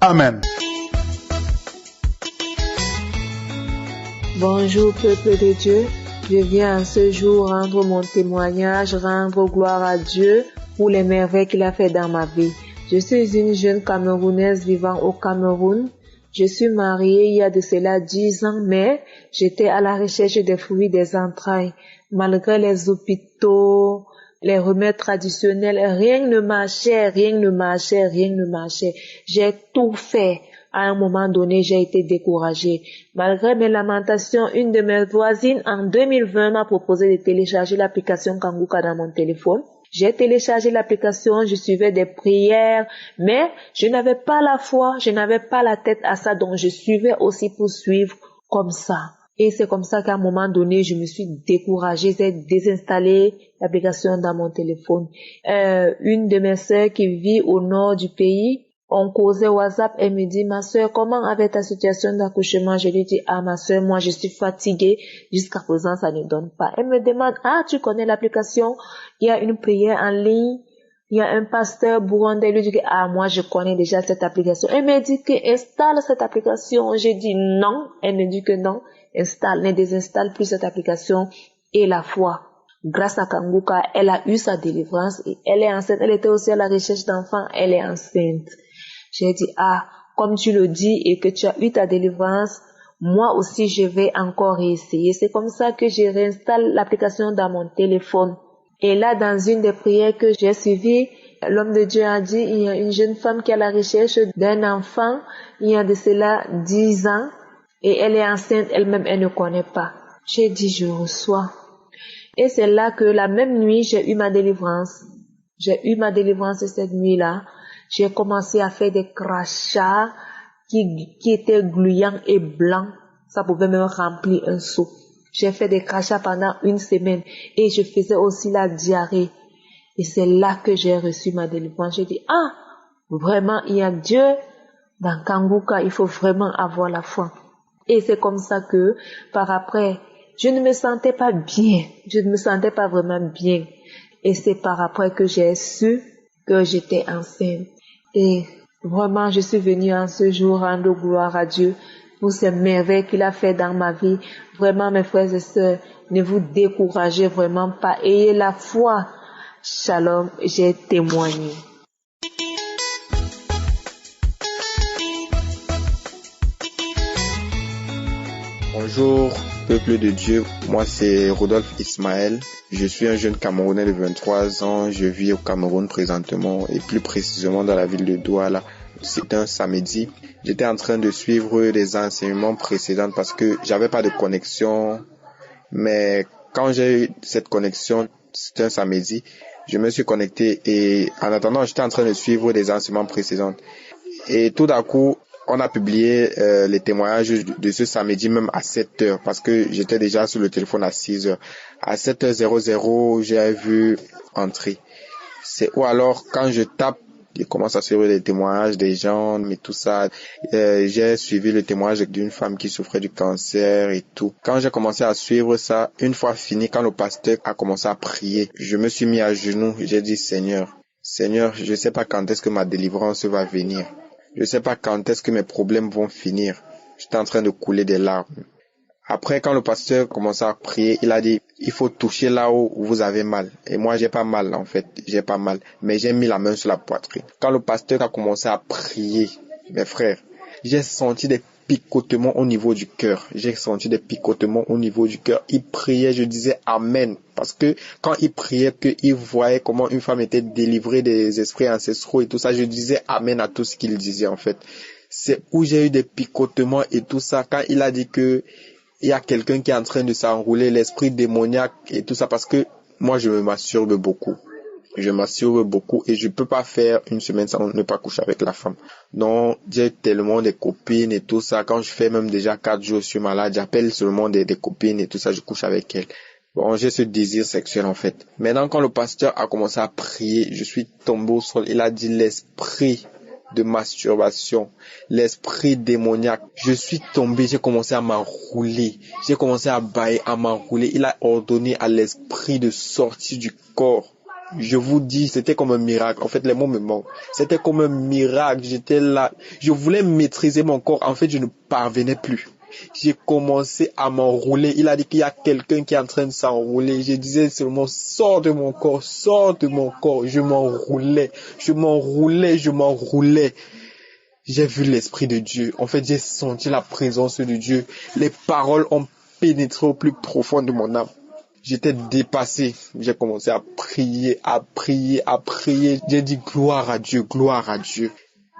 Speaker 1: Amen.
Speaker 3: Bonjour peuple de Dieu, je viens en ce jour rendre mon témoignage, rendre gloire à Dieu pour les merveilles qu'il a fait dans ma vie. Je suis une jeune Camerounaise vivant au Cameroun. Je suis mariée il y a de cela 10 ans, mais j'étais à la recherche des fruits des entrailles. Malgré les hôpitaux, les remèdes traditionnels, rien ne marchait. J'ai tout fait. À un moment donné, j'ai été découragée. Malgré mes lamentations, une de mes voisines en 2020 m'a proposé de télécharger l'application Kanguka dans mon téléphone. J'ai téléchargé l'application, je suivais des prières, mais je n'avais pas la foi, je n'avais pas la tête à ça, donc je suivais aussi pour suivre comme ça. Et c'est comme ça qu'à un moment donné, je me suis découragée, j'ai désinstallé l'application dans mon téléphone. Une de mes sœurs qui vit au nord du pays, on causait WhatsApp, elle me dit, ma sœur, comment avec ta situation d'accouchement? Je lui dis, ma sœur, moi je suis fatiguée, jusqu'à présent ça ne donne pas. Elle me demande, tu connais l'application? Il y a une prière en ligne, il y a un pasteur burundais, lui dit, moi je connais déjà cette application. Elle me dit que installe cette application. J'ai dit non, elle me dit que non, ne désinstalle plus cette application. Et la foi, grâce à Kanguka, elle a eu sa délivrance et elle est enceinte. Elle était aussi à la recherche d'enfants, elle est enceinte. J'ai dit, comme tu le dis et que tu as eu ta délivrance, moi aussi je vais encore réessayer. C'est comme ça que je réinstalle l'application dans mon téléphone. Et là, dans une des prières que j'ai suivies, l'homme de Dieu a dit, il y a une jeune femme qui est à la recherche d'un enfant, il y a de cela 10 ans, et elle est enceinte elle-même, elle ne connaît pas. J'ai dit, je reçois. Et c'est là que la même nuit, j'ai eu ma délivrance. J'ai eu ma délivrance cette nuit-là. J'ai commencé à faire des crachats qui étaient gluants et blancs. Ça pouvait même remplir un seau. J'ai fait des crachats pendant 1 semaine et je faisais aussi la diarrhée. Et c'est là que j'ai reçu ma délivrance. J'ai dit, vraiment, il y a Dieu dans Kanguka, il faut vraiment avoir la foi. Et c'est comme ça que, par après, je ne me sentais pas bien. Je ne me sentais pas vraiment bien. Et c'est par après que j'ai su que j'étais enceinte. Et vraiment, je suis venue en ce jour rendre gloire à Dieu pour ces merveilles qu'il a fait dans ma vie. Vraiment, mes frères et sœurs, ne vous découragez vraiment pas. Ayez la foi. Shalom, j'ai témoigné.
Speaker 4: Bonjour, peuple de Dieu. Moi, c'est Rodolphe Ismaël. Je suis un jeune Camerounais de 23 ans. Je vis au Cameroun présentement et plus précisément dans la ville de Douala. C'est un samedi. J'étais en train de suivre les enseignements précédents parce que j'avais pas de connexion. Mais quand j'ai eu cette connexion, c'était un samedi, je me suis connecté et en attendant, j'étais en train de suivre les enseignements précédents. Et tout d'un coup, on a publié les témoignages de ce samedi même à 7h parce que j'étais déjà sur le téléphone à 6h. À 7h00, j'ai vu entrer. C'est où alors, quand je tape, je commence à suivre les témoignages des gens, mais tout ça. J'ai suivi le témoignage d'une femme qui souffrait du cancer et tout. Quand j'ai commencé à suivre ça, une fois fini, quand le pasteur a commencé à prier, je me suis mis à genoux. J'ai dit, Seigneur, je sais pas quand est-ce que ma délivrance va venir. Je sais pas quand est-ce que mes problèmes vont finir. J'étais en train de couler des larmes. Après, quand le pasteur commençait à prier, il a dit, il faut toucher là où vous avez mal. Et moi, j'ai pas mal, en fait. J'ai pas mal. Mais j'ai mis la main sur la poitrine. Quand le pasteur a commencé à prier, mes frères, j'ai senti des picotements au niveau du cœur. Il priait, je disais Amen. Parce que quand il priait, qu'il voyait comment une femme était délivrée des esprits ancestraux et tout ça, je disais Amen à tout ce qu'il disait, en fait. C'est où j'ai eu des picotements et tout ça. Quand il a dit que il y a quelqu'un qui est en train de s'enrouler, l'esprit démoniaque et tout ça, parce que moi je me masturbe beaucoup. Je masturbe beaucoup et je peux pas faire une semaine sans ne pas coucher avec la femme. Donc, j'ai tellement des copines et tout ça. Quand je fais même déjà 4 jours, je suis malade, j'appelle seulement des copines et tout ça, je couche avec elles. Bon, j'ai ce désir sexuel en fait. Maintenant, quand le pasteur a commencé à prier, je suis tombé au sol. Il a dit l'esprit de masturbation, l'esprit démoniaque. Je suis tombé, j'ai commencé à m'enrouler. J'ai commencé à bailler, à m'enrouler. Il a ordonné à l'esprit de sortir du corps. Je vous dis, c'était comme un miracle. En fait, les mots me manquent. C'était comme un miracle. J'étais là. Je voulais maîtriser mon corps. En fait, je ne parvenais plus. J'ai commencé à m'enrouler. Il a dit qu'il y a quelqu'un qui est en train de s'enrouler. Je disais seulement, sors de mon corps, sors de mon corps. Je m'enroulais. J'ai vu l'Esprit de Dieu. En fait, j'ai senti la présence de Dieu. Les paroles ont pénétré au plus profond de mon âme. J'étais dépassé. J'ai commencé à prier. J'ai dit gloire à Dieu, gloire à Dieu.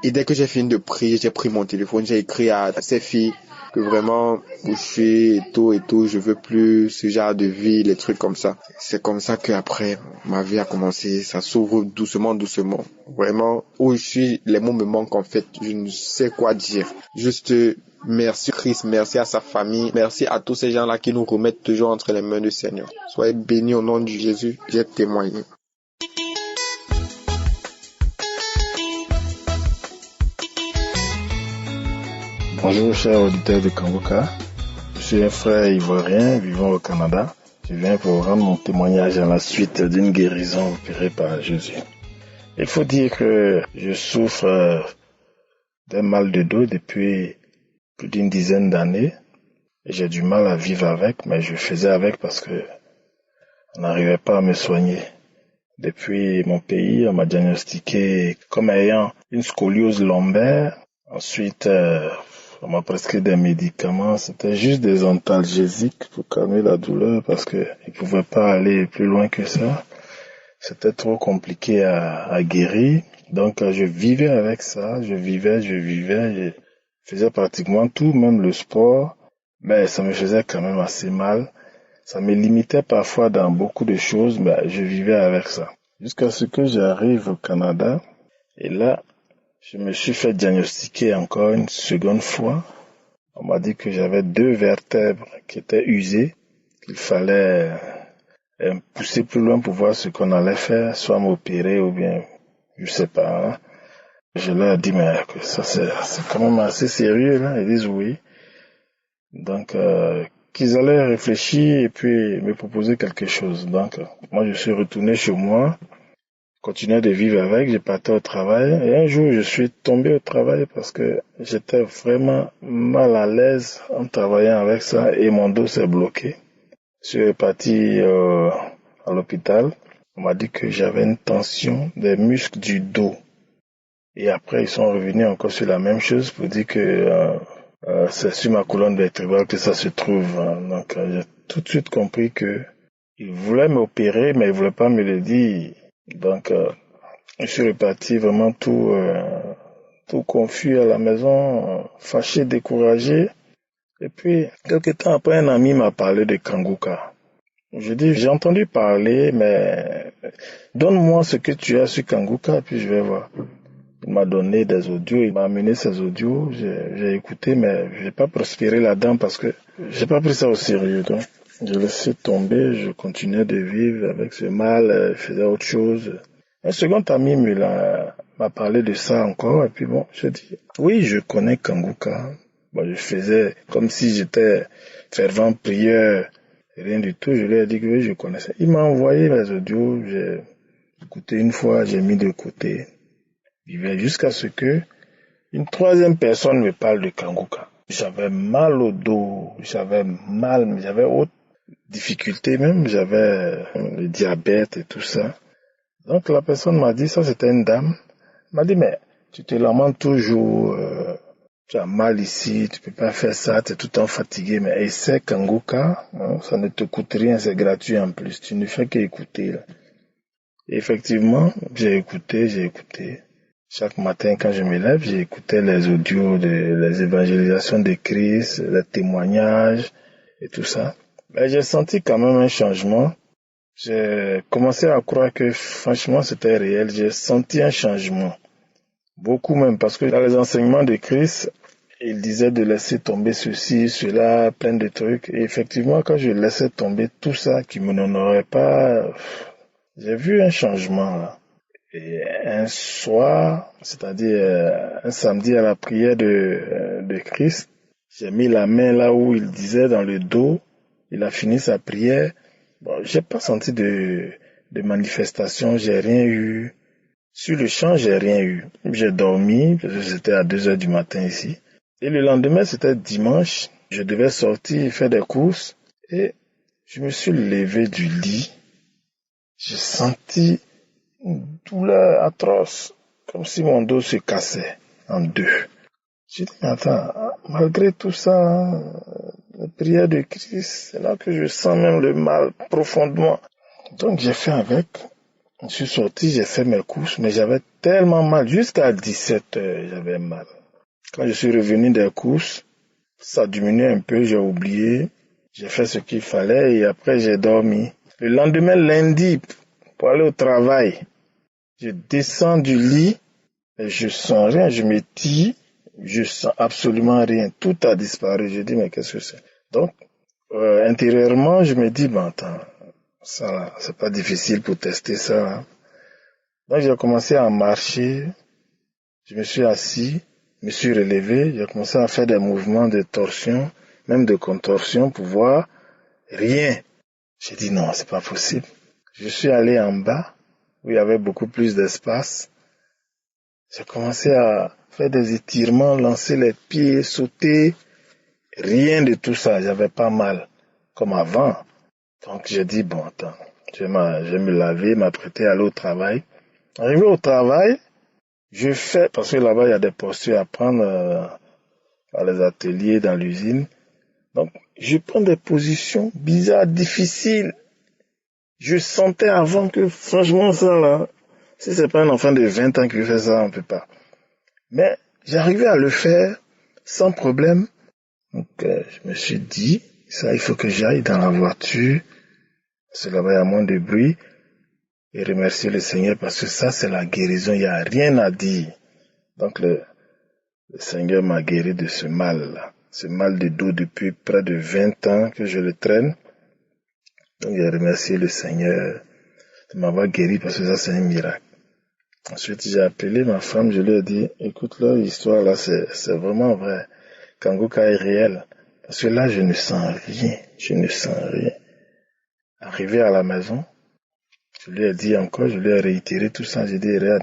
Speaker 4: Et dès que j'ai fini de prier, j'ai pris mon téléphone, j'ai écrit à ces filles que vraiment, où je suis et tout, je veux plus ce genre de vie, les trucs comme ça. C'est comme ça qu'après, ma vie a commencé, ça s'ouvre doucement. Vraiment, où je suis, les mots me manquent en fait, je ne sais quoi dire. Juste, merci Christ, merci à sa famille, merci à tous ces gens-là qui nous remettent toujours entre les mains du Seigneur. Soyez bénis au nom de Jésus, j'ai témoigné.
Speaker 5: Bonjour chers auditeurs de Kanguka, je suis un frère ivoirien vivant au Canada. Je viens pour rendre mon témoignage à la suite d'une guérison opérée par Jésus. Il faut dire que je souffre d'un mal de dos depuis plus d'une dizaine d'années. J'ai du mal à vivre avec, mais je faisais avec parce que on n'arrivait pas à me soigner. Depuis mon pays, on m'a diagnostiqué comme ayant une scoliose lombaire. Ensuite, on m'a prescrit des médicaments. C'était juste des antalgésiques pour calmer la douleur parce que ils pouvaient pas aller plus loin que ça. C'était trop compliqué à guérir. Donc, je vivais avec ça. Je vivais. Je faisais pratiquement tout, même le sport. Mais ça me faisait quand même assez mal. Ça me limitait parfois dans beaucoup de choses, mais je vivais avec ça. Jusqu'à ce que j'arrive au Canada. Et là, je me suis fait diagnostiquer encore une seconde fois. On m'a dit que j'avais 2 vertèbres qui étaient usées, qu'il fallait pousser plus loin pour voir ce qu'on allait faire, soit m'opérer ou bien, je sais pas. Hein. Je leur ai dit, mais que ça c'est quand même assez sérieux, là. Ils disent oui. Donc, qu'ils allaient réfléchir et puis me proposer quelque chose. Donc, moi je suis retourné chez moi. Continuais de vivre avec, je partais au travail et un jour je suis tombé au travail parce que j'étais vraiment mal à l'aise en travaillant avec ça et mon dos s'est bloqué. Je suis parti à l'hôpital, on m'a dit que j'avais une tension des muscles du dos et après ils sont revenus encore sur la même chose pour dire que c'est sur ma colonne vertébrale que ça se trouve. Donc j'ai tout de suite compris que ils voulaient m'opérer mais ils voulaient pas me le dire. Donc, je suis reparti vraiment tout confus à la maison, fâché, découragé. Et puis, quelques temps après, un ami m'a parlé de Kanguka. Je dis, j'ai entendu parler, mais donne-moi ce que tu as sur Kanguka, puis je vais voir. Il m'a donné des audios, il m'a amené ces audios, j'ai écouté, mais j'ai pas prospéré là-dedans parce que j'ai pas pris ça au sérieux, donc. Je laissais tomber, je continuais de vivre avec ce mal, je faisais autre chose. Un second ami m'a parlé de ça encore, et puis bon, je dis, oui, je connais Kanguka. Bon, je faisais comme si j'étais fervent prieur, rien du tout, je lui ai dit que oui, je connaissais. Il m'a envoyé les audios, j'ai écouté une fois, j'ai mis de côté. Jusqu'à ce que une troisième personne me parle de Kanguka. J'avais mal au dos, j'avais autre difficulté même, j'avais le diabète et tout ça. Donc la personne m'a dit, ça c'était une dame, m'a dit mais tu te lamentes toujours, tu as mal ici, tu peux pas faire ça, tu es tout le temps fatigué, mais essaie Kanguka, hein, ça ne te coûte rien, c'est gratuit en plus, tu ne fais qu'écouter. Là. Et effectivement, j'ai écouté. Chaque matin quand je me lève, j'écoutais les audios les évangélisations de Christ, les témoignages et tout ça. Ben, j'ai senti quand même un changement. j'ai commencé à croire que franchement c'était réel. J'ai senti un changement. Beaucoup même, parce que dans les enseignements de Christ, il disait de laisser tomber ceci, cela, plein de trucs. Et effectivement, quand je laissais tomber tout ça qui me n'honorait pas, j'ai vu un changement là. Et un soir, c'est-à-dire un samedi à la prière de Christ, j'ai mis la main là où il disait dans le dos. Il a fini sa prière. Bon, j'ai pas senti de manifestation, j'ai rien eu. Sur le champ, j'ai rien eu. J'ai dormi, parce que c'était à 2 heures du matin ici. Et le lendemain, c'était dimanche. Je devais sortir faire des courses. Et je me suis levé du lit. J'ai senti une douleur atroce, comme si mon dos se cassait en deux. J'ai dit, mais attends, malgré tout ça, la prière de Christ, c'est là que je sens même le mal profondément. Donc j'ai fait avec. Je suis sorti, j'ai fait mes courses, mais j'avais tellement mal. Jusqu'à 17 heures, j'avais mal. Quand je suis revenu des courses, ça diminuait un peu, j'ai oublié. J'ai fait ce qu'il fallait et après j'ai dormi. Le lendemain, lundi, pour aller au travail, je descends du lit et je sens rien, je me tire, je sens absolument rien. Tout a disparu. Je dis, mais qu'est-ce que c'est? Donc, intérieurement, je me dis, bon, attends, ça là, c'est pas difficile pour tester ça. Hein. Donc, j'ai commencé à marcher, je me suis assis, je me suis relevé, j'ai commencé à faire des mouvements de torsion, même de contorsion pour voir rien. J'ai dit, non, c'est pas possible. Je suis allé en bas, où il y avait beaucoup plus d'espace. J'ai commencé à faire des étirements, lancer les pieds, sauter. Rien de tout ça, j'avais pas mal, comme avant. Donc j'ai dit, bon, attends, je vais me laver, m'apprêter à aller au travail. Arrivé au travail, je fais, parce que là-bas il y a des postures à prendre dans les ateliers, dans l'usine. Donc je prends des positions bizarres, difficiles. Je sentais avant que, franchement, ça là, si c'est pas un enfant de 20 ans qui fait ça, on peut pas. Mais j'arrivais à le faire sans problème. Donc je me suis dit, ça, il faut que j'aille dans la voiture, parce que là-bas il y a moins de bruit, et remercier le Seigneur, parce que ça, c'est la guérison, il n'y a rien à dire. Donc le Seigneur m'a guéri de ce mal-là, ce mal de dos depuis près de 20 ans que je le traîne. Donc j'ai remercié le Seigneur de m'avoir guéri, parce que ça, c'est un miracle. Ensuite, j'ai appelé ma femme, je lui ai dit, écoute, là, l'histoire là, c'est vraiment vrai. Kanguka est réel. Parce que là, je ne sens rien. Arrivé à la maison, je lui ai dit encore, je lui ai réitéré tout ça. J'ai dit, regarde,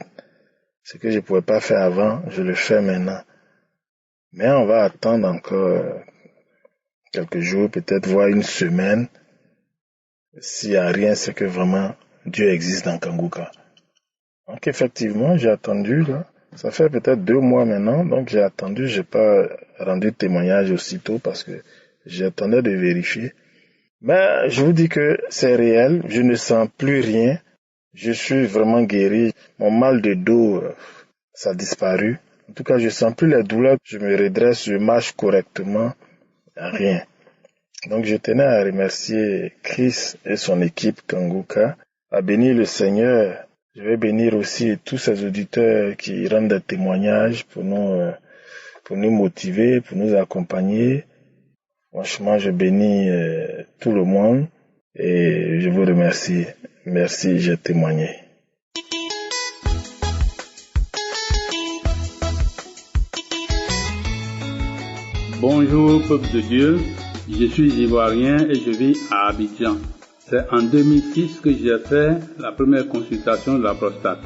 Speaker 5: ce que je ne pouvais pas faire avant, je le fais maintenant. Mais on va attendre encore quelques jours, peut-être voire une semaine. S'il n'y a rien, c'est que vraiment Dieu existe dans Kanguka. Donc effectivement, j'ai attendu là. Ça fait peut-être 2 mois maintenant, donc j'ai attendu, j'ai pas rendu témoignage aussitôt parce que j'attendais de vérifier. Mais je vous dis que c'est réel, je ne sens plus rien, je suis vraiment guéri. Mon mal de dos, ça a disparu. En tout cas, je sens plus les douleurs, je me redresse, je marche correctement, rien. Donc je tenais à remercier Chris et son équipe Kanguka, à bénir le Seigneur. Je vais bénir aussi tous ces auditeurs qui rendent des témoignages pour nous motiver, pour nous accompagner. Franchement, je bénis tout le monde et je vous remercie. Merci, j'ai témoigné.
Speaker 6: Bonjour, peuple de Dieu. Je suis ivoirien et je vis à Abidjan. C'est en 2006 que j'ai fait la première consultation de la prostate.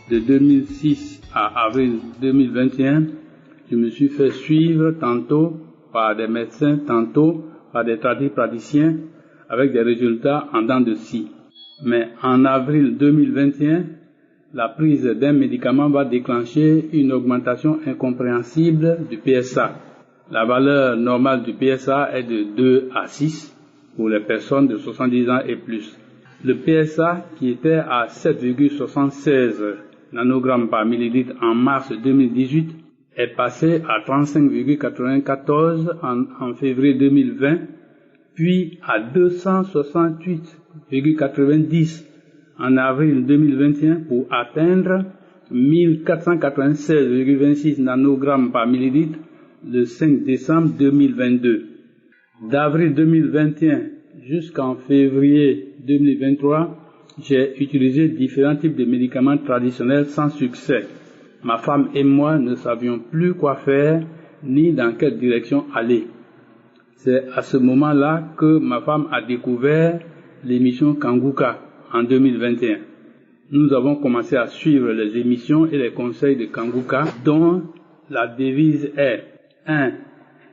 Speaker 6: De 2006 à avril 2021, je me suis fait suivre tantôt par des médecins, tantôt par des praticiens, avec des résultats en dents de scie. Mais en avril 2021, la prise d'un médicament va déclencher une augmentation incompréhensible du PSA. La valeur normale du PSA est de 2 à 6. Pour les personnes de 70 ans et plus. Le PSA, qui était à 7,76 nanogrammes par millilitre en mars 2018, est passé à 35,94 en février 2020, puis à 268 14,90 en avril 2021 pour atteindre 1496,26 nanogrammes par millilitre le 5 décembre 2022. D'avril 2021 jusqu'en février 2023, j'ai utilisé différents types de médicaments traditionnels sans succès. Ma femme et moi ne savions plus quoi faire ni dans quelle direction aller. C'est à ce moment-là que ma femme a découvert l'émission Kanguka en 2021. Nous avons commencé à suivre les émissions et les conseils de Kanguka, dont la devise est 1.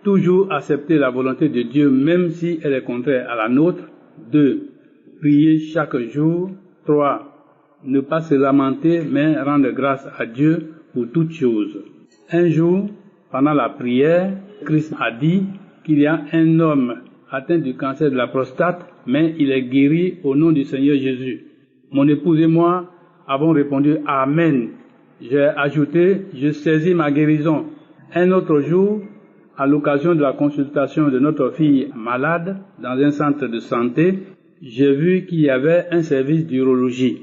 Speaker 6: Toujours accepter la volonté de Dieu même si elle est contraire à la nôtre. 2. Prier chaque jour. 3. Ne pas se lamenter mais rendre grâce à Dieu pour toutes choses. Un jour, pendant la prière, Christ a dit qu'il y a un homme atteint du cancer de la prostate, mais il est guéri au nom du Seigneur Jésus. Mon épouse et moi avons répondu « Amen ». J'ai ajouté « Je saisis ma guérison ». Un autre jour, à l'occasion de la consultation de notre fille malade dans un centre de santé, j'ai vu qu'il y avait un service d'urologie.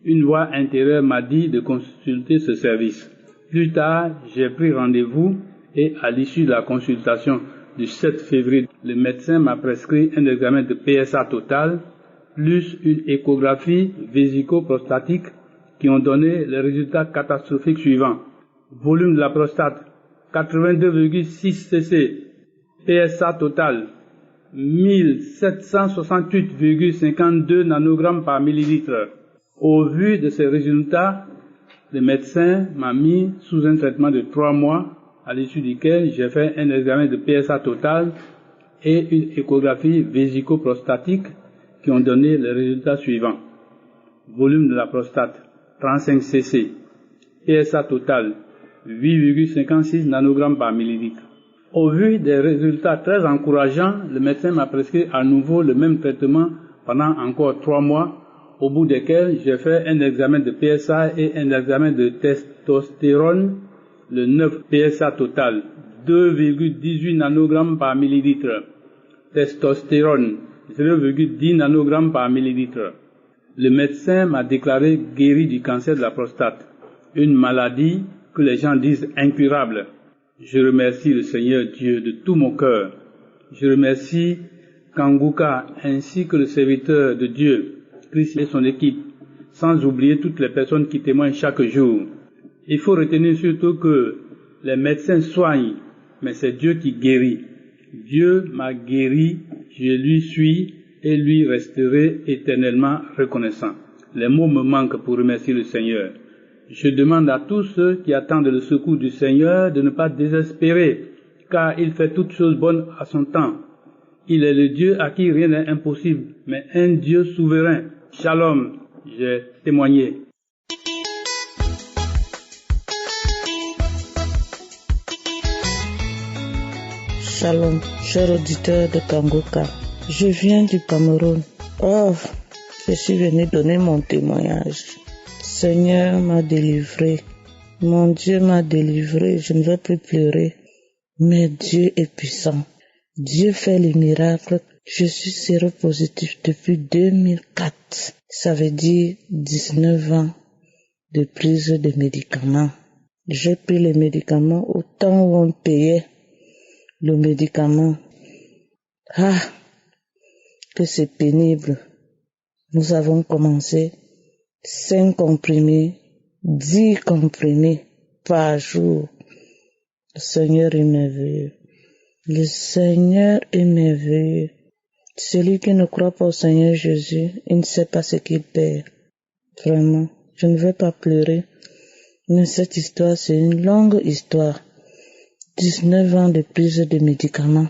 Speaker 6: Une voix intérieure m'a dit de consulter ce service. Plus tard, j'ai pris rendez-vous et à l'issue de la consultation du 7 février, le médecin m'a prescrit un examen de PSA total plus une échographie vésico-prostatique qui ont donné les résultats catastrophiques suivants. Volume de la prostate 82,6 cc, PSA total 1768,52 nanogrammes par millilitre. Au vu de ces résultats, le médecin m'a mis sous un traitement de 3 mois, à l'issue duquel j'ai fait un examen de PSA total et une échographie vésico-prostatique qui ont donné les résultats suivants. Volume de la prostate 35 cc, PSA total 8,56 nanogrammes par millilitre. Au vu des résultats très encourageants, le médecin m'a prescrit à nouveau le même traitement pendant encore 3 mois, au bout desquels j'ai fait un examen de PSA et un examen de testostérone, le 9 PSA total, 2,18 nanogrammes par millilitre. Testostérone, 0,10 nanogrammes par millilitre. Le médecin m'a déclaré guéri du cancer de la prostate, une maladie que les gens disent incurable. Je remercie le Seigneur Dieu de tout mon cœur. Je remercie Kanguka ainsi que le serviteur de Dieu, Christ et son équipe, sans oublier toutes les personnes qui témoignent chaque jour. Il faut retenir surtout que les médecins soignent, mais c'est Dieu qui guérit. Dieu m'a guéri, je lui suis et lui resterai éternellement reconnaissant. Les mots me manquent pour remercier le Seigneur. Je demande à tous ceux qui attendent le secours du Seigneur de ne pas désespérer, car il fait toutes choses bonnes à son temps. Il est le Dieu à qui rien n'est impossible, mais un Dieu souverain. Shalom, j'ai témoigné.
Speaker 7: Shalom, cher auditeur de Kanguka. Je viens du Cameroun. Oh, je suis venu donner mon témoignage. Seigneur m'a délivré. Mon Dieu m'a délivré. Je ne vais plus pleurer. Mais Dieu est puissant. Dieu fait les miracles. Je suis séropositif depuis 2004. Ça veut dire 19 ans de prise de médicaments. J'ai pris les médicaments au temps où on payait le médicament. Ah, que c'est pénible. Nous avons commencé 5 comprimés, 10 comprimés par jour. Le Seigneur est merveilleux. Le Seigneur est merveilleux. Celui qui ne croit pas au Seigneur Jésus, il ne sait pas ce qu'il perd. Vraiment, je ne veux pas pleurer. Mais cette histoire, c'est une longue histoire. 19 ans de prise de médicaments.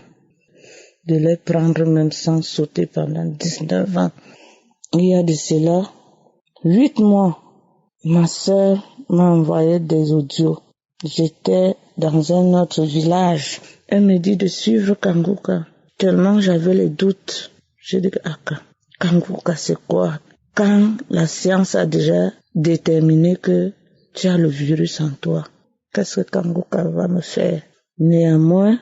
Speaker 7: De les prendre même sans sauter pendant 19 ans. Il y a de cela 8 mois. Ma sœur m'a envoyé des audios. J'étais dans un autre village. Elle me dit de suivre Kanguka. Tellement j'avais les doutes. J'ai dit, Kanguka c'est quoi? Quand la science a déjà déterminé que tu as le virus en toi, qu'est-ce que Kanguka va me faire? Néanmoins,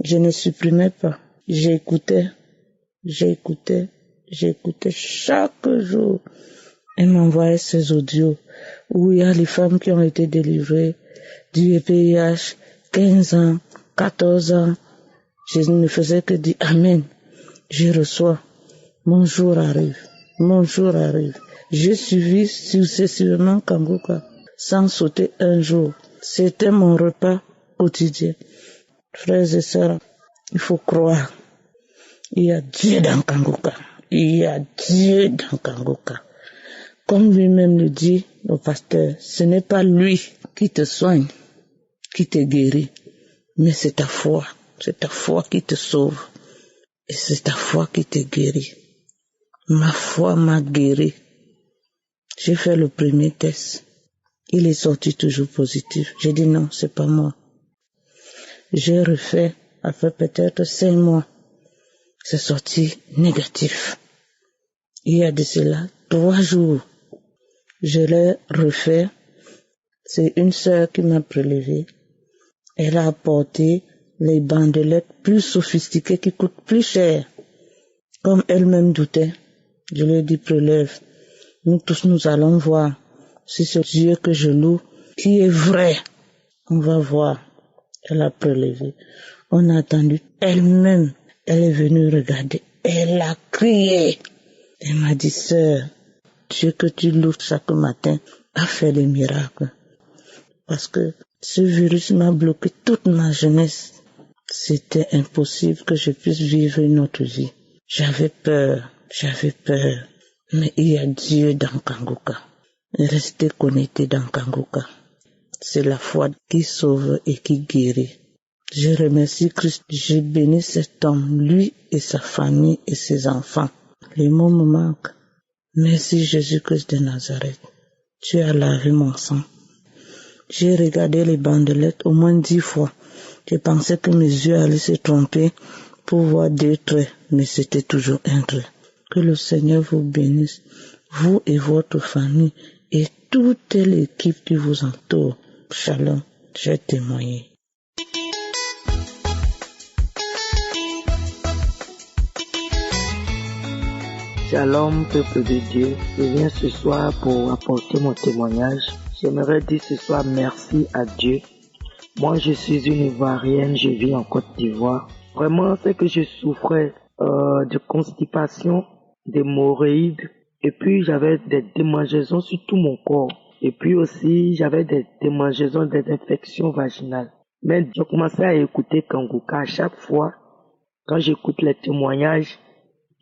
Speaker 7: je ne supprimais pas. J'écoutais. J'écoutais chaque jour. Elle m'envoyait ces audios où il y a les femmes qui ont été délivrées du VIH, 15 ans, 14 ans. Je ne faisais que dire Amen. Je reçois. Mon jour arrive. Mon jour arrive. J'ai suivi successivement Kangoka sans sauter un jour. C'était mon repas quotidien. Frères et sœurs, il faut croire. Il y a Dieu dans Kangoka. Il y a Dieu dans Kangoka. Comme lui-même le dit, le pasteur, ce n'est pas lui qui te soigne, qui te guérit, mais c'est ta foi. C'est ta foi qui te sauve. Et c'est ta foi qui te guérit. Ma foi m'a guéri. J'ai fait le premier test. Il est sorti toujours positif. J'ai dit non, c'est pas moi. J'ai refait après peut-être 5 mois. C'est sorti négatif. Il y a de cela 3 jours. Je l'ai refait. C'est une sœur qui m'a prélevé. Elle a apporté les bandelettes plus sophistiquées qui coûtent plus cher. Comme elle-même doutait, je lui ai dit prélève. Nous tous nous allons voir si c'est Dieu que je loue qui est vrai. On va voir. Elle a prélevé. On a attendu. Elle-même, elle est venue regarder. Elle a crié. Elle m'a dit, sœur, Dieu que tu loues chaque matin a fait des miracles. Parce que ce virus m'a bloqué toute ma jeunesse. C'était impossible que je puisse vivre une autre vie. J'avais peur. Mais il y a Dieu dans Kangoka. Restez connectés dans Kangoka. C'est la foi qui sauve et qui guérit. Je remercie Christ. Je bénis cet homme, lui et sa famille et ses enfants. Les mots me manquent. Merci Jésus-Christ de Nazareth. Tu as lavé mon sang. J'ai regardé les bandelettes au moins 10 fois. Je pensais que mes yeux allaient se tromper pour voir 2 traits, mais c'était toujours un trait. Que le Seigneur vous bénisse, vous et votre famille, et toute l'équipe qui vous entoure. Shalom, j'ai témoigné.
Speaker 8: Shalom, peuple de Dieu. Je viens ce soir pour apporter mon témoignage. J'aimerais dire ce soir merci à Dieu. Moi, je suis une Ivoirienne, je vis en Côte d'Ivoire. Vraiment, c'est que je souffrais de constipation, d'hémorroïdes, et puis j'avais des démangeaisons sur tout mon corps. Et puis aussi, j'avais des démangeaisons, des infections vaginales. Mais j'ai commencé à écouter Kangoka. À chaque fois, quand j'écoute les témoignages,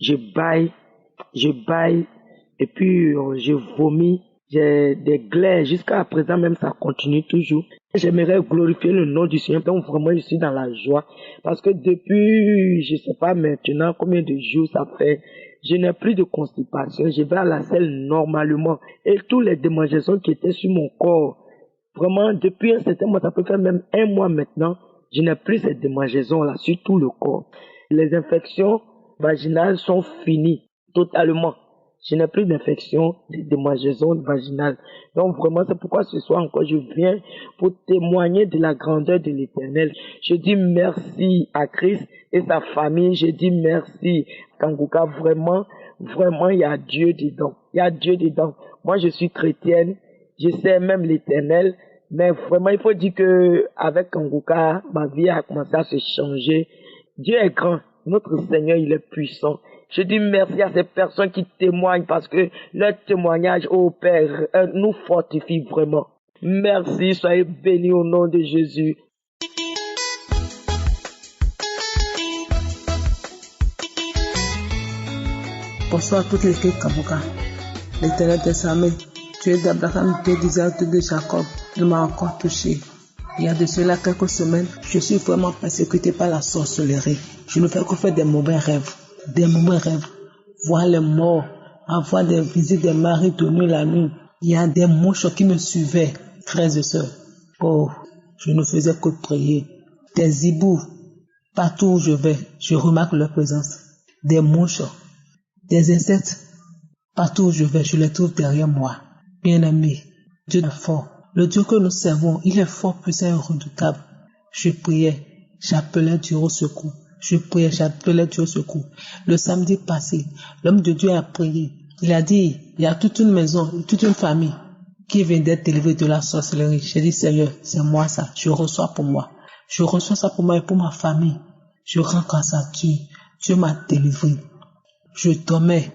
Speaker 8: je baille, et puis je vomis. J'ai des glaires, jusqu'à présent même ça continue toujours. J'aimerais glorifier le nom du Seigneur, donc vraiment je suis dans la joie. Parce que depuis, je sais pas maintenant combien de jours ça fait, je n'ai plus de constipation, je vais à la selle normalement. Et tous les démangeaisons qui étaient sur mon corps, vraiment depuis un certain mois, ça peut faire même 1 mois maintenant, je n'ai plus ces démangeaisons là sur tout le corps. Les infections vaginales sont finies totalement. Je n'ai plus d'infection, de démangeaison vaginale. Donc vraiment, c'est pourquoi ce soir encore, je viens pour témoigner de la grandeur de l'Éternel. Je dis merci à Christ et sa famille. Je dis merci à Kangoka. Vraiment, il y a Dieu dedans. Il y a Dieu dedans. Moi, je suis chrétienne. Je sais même l'Éternel. Mais vraiment, il faut dire que avec Kangoka, ma vie a commencé à se changer. Dieu est grand. Notre Seigneur, il est puissant. Je dis merci à ces personnes qui témoignent parce que leur témoignage au Père nous fortifie vraiment. Merci, soyez bénis au nom de Jésus.
Speaker 9: Bonsoir toute l'équipe Kangoka. L'Éternel des armées, Dieu d'Abraham, Dieu d'Isaac, Dieu de Jacob, il m'a encore touché. Il y a de cela quelques semaines, je suis vraiment persécuté par la sorcellerie. Je ne fais que faire des mauvais rêves. Voir les morts, avoir des visites des maris de nuit la nuit. Il y a des mouches qui me suivaient, frères et sœurs. Oh, je ne faisais que prier. Des hiboux, partout où je vais, je remarque leur présence. Des mouches, des insectes, partout où je vais, je les trouve derrière moi. Bien-aimé, Dieu est fort. Le Dieu que nous servons, il est fort, puissant et redoutable. Je priais, j'appelais Dieu au secours. Je priais, j'appelais Dieu au secours. Le samedi passé, l'homme de Dieu a prié. Il a dit, il y a toute une maison, toute une famille qui vient d'être délivrée de la sorcellerie. J'ai dit, Seigneur, c'est moi ça. Je reçois pour moi. Je reçois ça pour moi et pour ma famille. Je rends grâce à Dieu. Dieu m'a délivré. Je dormais.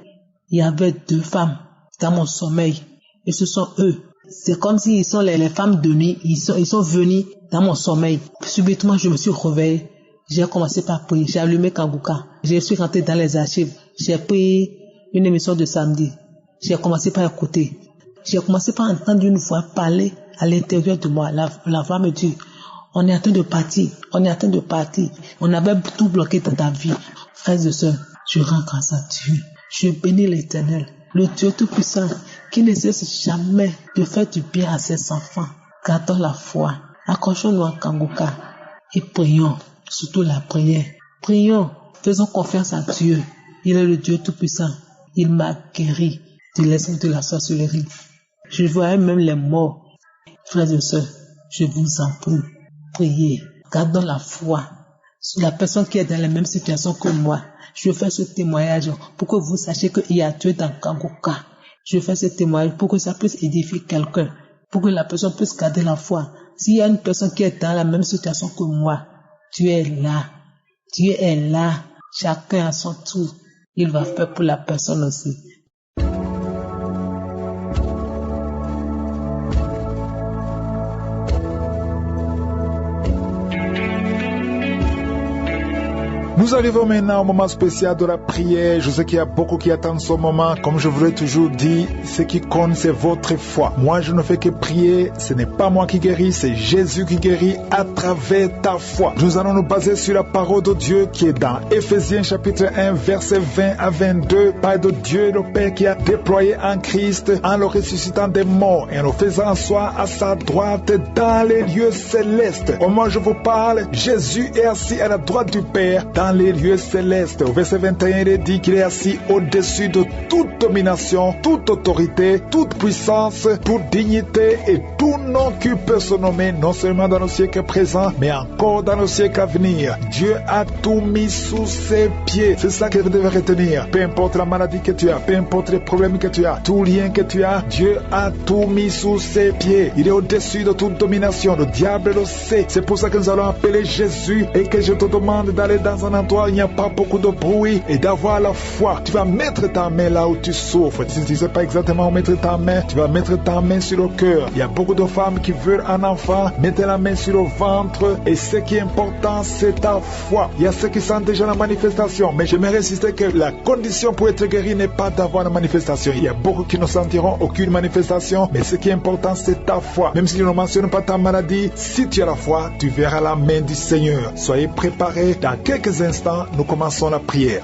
Speaker 9: Il y avait 2 femmes dans mon sommeil. Et ce sont eux. C'est comme s'ils sont les femmes de nuit. Ils sont venus dans mon sommeil. Subitement, je me suis réveillé. J'ai commencé par prier. J'ai allumé Kanguka. Je suis rentré dans les archives. J'ai pris une émission de samedi. J'ai commencé par écouter. J'ai commencé par entendre une voix parler à l'intérieur de moi. La voix me dit, on est en train de partir. On est en train de partir. On avait tout bloqué dans ta vie. Frères et sœurs, je rends grâce à Dieu. Je bénis l'Éternel, le Dieu Tout-Puissant, qui ne cesse jamais de faire du bien à ses enfants. Gardons la foi. Accrochons-nous à Kanguka et prions, surtout la prière. Prions, faisons confiance à Dieu. Il est le Dieu Tout-Puissant. Il m'a guéri de l'esprit de la sorcellerie. Je voyais même les morts. Frères et sœurs, je vous en prie, priez, gardons la foi. La personne qui est dans la même situation que moi, je fais ce témoignage pour que vous sachiez qu'il y a Dieu dans Kanguka. Je fais ce témoignage pour que ça puisse édifier quelqu'un, pour que la personne puisse garder la foi. S'il y a une personne qui est dans la même situation que moi, Dieu est là. Dieu est là. Chacun à son tour. Il va faire pour la personne aussi.
Speaker 2: Nous arrivons maintenant au moment spécial de la prière. Je sais qu'il y a beaucoup qui attendent ce moment. Comme je vous l'ai toujours dit, ce qui compte, c'est votre foi. Moi, je ne fais que prier. Ce n'est pas moi qui guéris, c'est Jésus qui guérit à travers ta foi. Nous allons nous baser sur la parole de Dieu qui est dans Éphésiens chapitre 1, versets 20 à 22. Parle de Dieu le Père qui a déployé en Christ en le ressuscitant des morts et en le faisant asseoir à sa droite dans les lieux célestes. Au moment où je vous parle, Jésus est assis à la droite du Père dans les lieux célestes. Au verset 21, il est dit qu'il est assis au-dessus de toute domination, toute autorité, toute puissance, toute dignité et tout nom qui peut se nommer, non seulement dans le siècle présent, mais encore dans le siècle à venir. Dieu a tout mis sous ses pieds. C'est ça que vous devez retenir. Peu importe la maladie que tu as, peu importe les problèmes que tu as, tout lien que tu as, Dieu a tout mis sous ses pieds. Il est au-dessus de toute domination. Le diable le sait. C'est pour ça que nous allons appeler Jésus et que je te demande d'aller dans un endroit où il n'y a pas beaucoup de bruit et d'avoir la foi. Tu vas mettre ta main là où tu souffres. Si tu ne sais pas exactement où mettre ta main, tu vas mettre ta main sur le cœur. Il y a beaucoup de femmes qui veulent un enfant. Mettez la main sur le ventre et ce qui est important, c'est ta foi. Il y a ceux qui sentent déjà la manifestation, mais j'aimerais insister que la condition pour être guéri n'est pas d'avoir la manifestation. Il y a beaucoup qui ne sentiront aucune manifestation, mais ce qui est important, c'est ta foi. Même si je ne mentionne pas ta maladie, si tu as la foi, tu verras la main du Seigneur. Soyez préparés. Dans quelques instants, nous commençons la prière.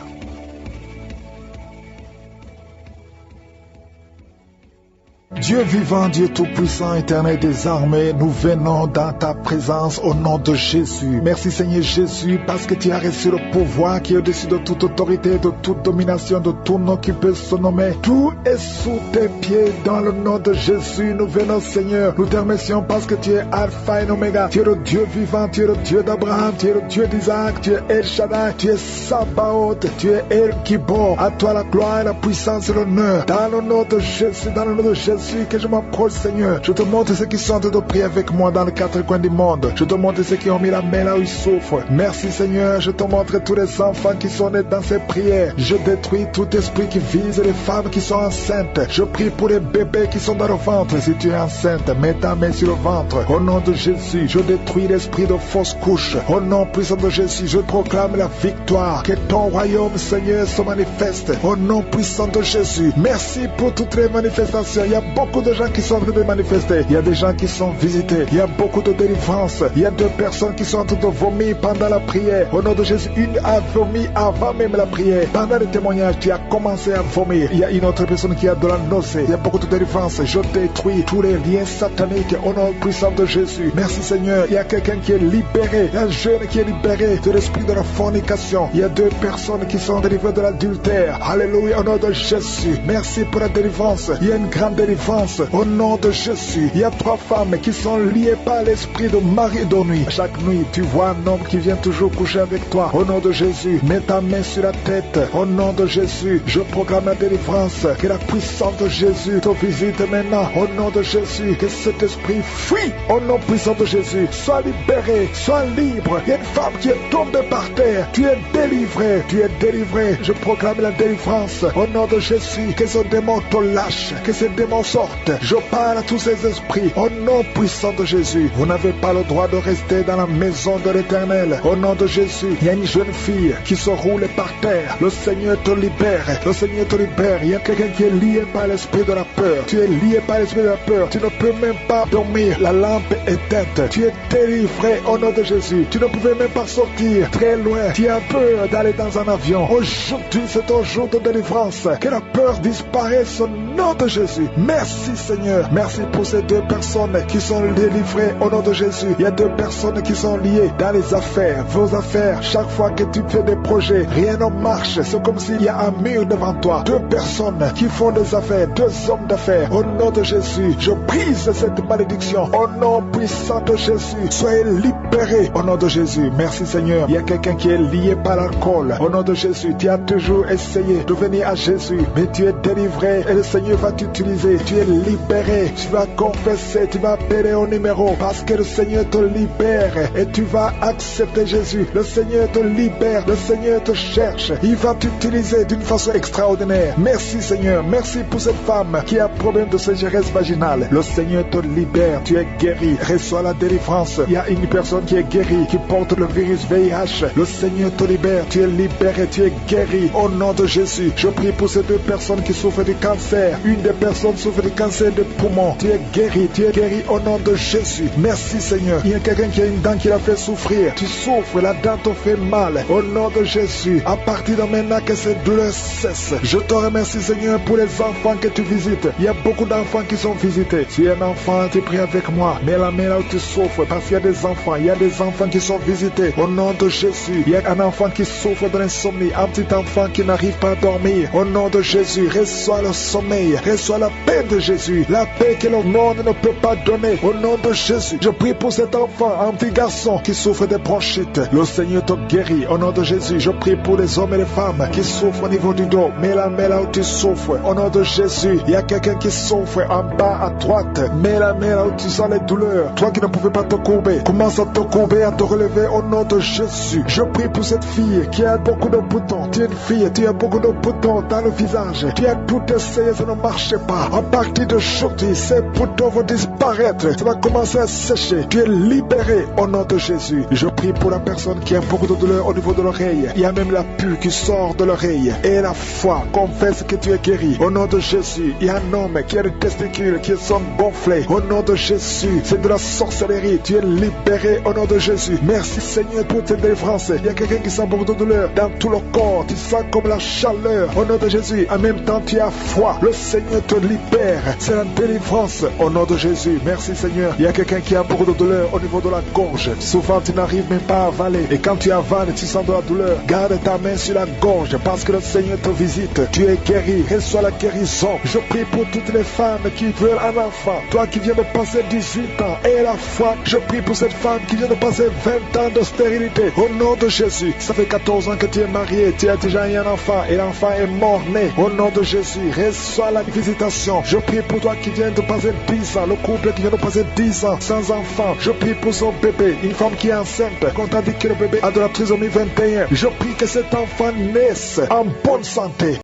Speaker 2: Dieu vivant, Dieu tout-puissant, éternel des armées, nous venons dans ta présence au nom de Jésus. Merci Seigneur Jésus, parce que tu as reçu le pouvoir qui est au-dessus de toute autorité, de toute domination, de tout nom qui peut se nommer. Tout est sous tes pieds dans le nom de Jésus. Nous venons Seigneur, nous te remercions parce que tu es Alpha et Oméga. Tu es le Dieu vivant, tu es le Dieu d'Abraham, tu es le Dieu d'Isaac, tu es El Shaddai, tu es Sabaoth, tu es El Gibor. À toi la gloire, la puissance et l'honneur. Dans le nom de Jésus, dans le nom de Jésus, que je m'approche Seigneur. Je te montre ceux qui sont en train de prier avec moi dans les 4 coins du monde. Je te montre ceux qui ont mis la main là où ils souffrent. Merci Seigneur, je te montre tous les enfants qui sont nés dans ces prières. Je détruis tout esprit qui vise les femmes qui sont enceintes. Je prie pour les bébés qui sont dans le ventre. Si tu es enceinte, mets ta main sur le ventre. Au nom de Jésus, je détruis l'esprit de fausse couche. Au nom puissant de Jésus, je proclame la victoire. Que ton royaume Seigneur se manifeste. Au nom puissant de Jésus. Merci pour toutes les manifestations. Il y a beaucoup de gens qui sont en train de manifester. Il y a des gens qui sont visités. Il y a beaucoup de délivrance. Il y a 2 personnes qui sont en train de vomir pendant la prière. Au nom de Jésus, une a vomi avant même la prière. Pendant le témoignage, tu as commencé à vomir. Il y a une autre personne qui a de la nausée. Il y a beaucoup de délivrance. Je détruis tous les liens sataniques au nom puissant de Jésus. Merci Seigneur. Il y a quelqu'un qui est libéré. Il y a un jeune qui est libéré de l'esprit de la fornication. Il y a 2 personnes qui sont délivrées de l'adultère. Alléluia au nom de Jésus. Merci pour la délivrance. Il y a une grande délivrance délivrance. Au nom de Jésus, il y a 3 femmes qui sont liées par l'esprit de mari de nuit. Chaque nuit, tu vois un homme qui vient toujours coucher avec toi. Au nom de Jésus, mets ta main sur la tête. Au nom de Jésus, je proclame la délivrance. Que la puissance de Jésus te visite maintenant. Au nom de Jésus, que cet esprit fuit. Au nom puissant de Jésus, sois libéré, sois libre. Il y a une femme qui est tombée par terre. Tu es délivré, tu es délivré. Je proclame la délivrance. Au nom de Jésus, que ce démon te lâche, que ces démons sortent. Je parle à tous ces esprits. Au nom puissant de Jésus, vous n'avez pas le droit de rester dans la maison de l'Éternel. Au nom de Jésus, il y a une jeune fille qui se roule par terre. Le Seigneur te libère. Le Seigneur te libère. Il y a quelqu'un qui est lié par l'esprit de la peur. Tu es lié par l'esprit de la peur. Tu ne peux même pas dormir. La lampe est éteinte. Tu es délivré au nom de Jésus. Tu ne pouvais même pas sortir très loin. Tu as peur d'aller dans un avion. Aujourd'hui, c'est ton jour de délivrance. Que la peur disparaisse au nom de Jésus. Merci Seigneur. Merci pour ces 2 personnes qui sont délivrées au nom de Jésus. Il y a 2 personnes qui sont liées dans les affaires. Vos affaires, chaque fois que tu fais des projets, rien ne marche. C'est comme s'il y a un mur devant toi. 2 personnes qui font des affaires, 2 hommes d'affaires. Au nom de Jésus, je brise cette malédiction. Au nom puissant de Jésus, soyez libérés au nom de Jésus. Merci Seigneur. Il y a quelqu'un qui est lié par l'alcool. Au nom de Jésus, tu as toujours essayé de venir à Jésus, mais tu es délivré et le Seigneur va t'utiliser. Tu es libéré. Tu vas confesser, tu vas appeler au numéro parce que le Seigneur te libère et tu vas accepter Jésus. Le Seigneur te libère, le Seigneur te cherche. Il va t'utiliser d'une façon extraordinaire. Merci Seigneur. Merci pour cette femme qui a un problème de sécheresse vaginale. Le Seigneur te libère. Tu es guéri. Reçois la délivrance. Il y a une personne qui est guérie, qui porte le virus VIH. Le Seigneur te libère. Tu es libéré. Tu es guéri. Au nom de Jésus, je prie pour ces 2 personnes qui souffrent du cancer. Une des personnes souffre du cancer de poumon. Tu es guéri au nom de Jésus. Merci Seigneur. Il y a quelqu'un qui a une dent qui l'a fait souffrir. Tu souffres, la dent te fait mal. Au nom de Jésus, à partir de maintenant que ces douleurs cessent. Je te remercie Seigneur pour les enfants que tu visites. Il y a beaucoup d'enfants qui sont visités. Si un enfant, tu pries avec moi. Mets la main là où tu souffres parce qu'il y a des enfants. Il y a des enfants qui sont visités. Au nom de Jésus, il y a un enfant qui souffre de l'insomnie. Un petit enfant qui n'arrive pas à dormir. Au nom de Jésus, reçois le sommeil. Reçois la paix de Jésus. La paix que le monde ne peut pas donner. Au nom de Jésus, je prie pour cet enfant, un petit garçon qui souffre de bronchite. Le Seigneur te guérit. Au nom de Jésus, je prie pour les hommes et les femmes qui souffrent au niveau du dos. Mets la main là où tu souffres. Au nom de Jésus, il y a quelqu'un qui souffre en bas à droite. Mets la main là où tu sens les douleurs. Toi qui ne pouvais pas te courber, commence à te courber, à te relever au nom de Jésus. Je prie pour cette fille qui a beaucoup de boutons. Tu es une fille, tu as beaucoup de boutons dans le visage. Tu as tout essayé, ça ne marche pas. À partir d'aujourd'hui, ces boutons vont disparaître. Ça va commencer à sécher. Tu es libéré au nom de Jésus. Je prie pour la personne qui a beaucoup de douleur au niveau de l'oreille. Il y a même la pus qui sort de l'oreille. Et la foi confesse que tu es guéri. Au nom de Jésus, il y a un homme qui a des testicules qui sont gonflés. Au nom de Jésus, c'est de la sorcellerie. Tu es libéré au nom de Jésus. Merci Seigneur pour cette délivrance. Il y a quelqu'un qui sent beaucoup de douleur dans tout le corps. Tu sens comme la chaleur. Au nom de Jésus, en même temps tu as foi. Le Seigneur te libère. C'est la délivrance au nom de Jésus. Merci Seigneur. Il y a quelqu'un qui a beaucoup de douleur au niveau de la gorge. Souvent tu n'arrives même pas à avaler. Et quand tu avales, tu sens de la douleur. Garde ta main sur la gorge parce que le Seigneur te visite. Tu es guéri. Reçois la guérison. Je prie pour toutes les femmes qui veulent un enfant. Toi qui viens de passer 18 ans et la foi, je prie pour cette femme qui vient de passer 20 ans de stérilité. Au nom de Jésus, ça fait 14 ans que tu es marié, tu as déjà eu un enfant et l'enfant est mort-né. Au nom de Jésus, reçois la visitation. Je prie pour toi qui viens de passer 10 ans, le couple qui vient de passer 10 ans sans enfant. Je prie pour son bébé, une femme qui est enceinte, qu'on t'a dit que le bébé a de la trisomie 21. Je prie que cet enfant naisse en bonne santé.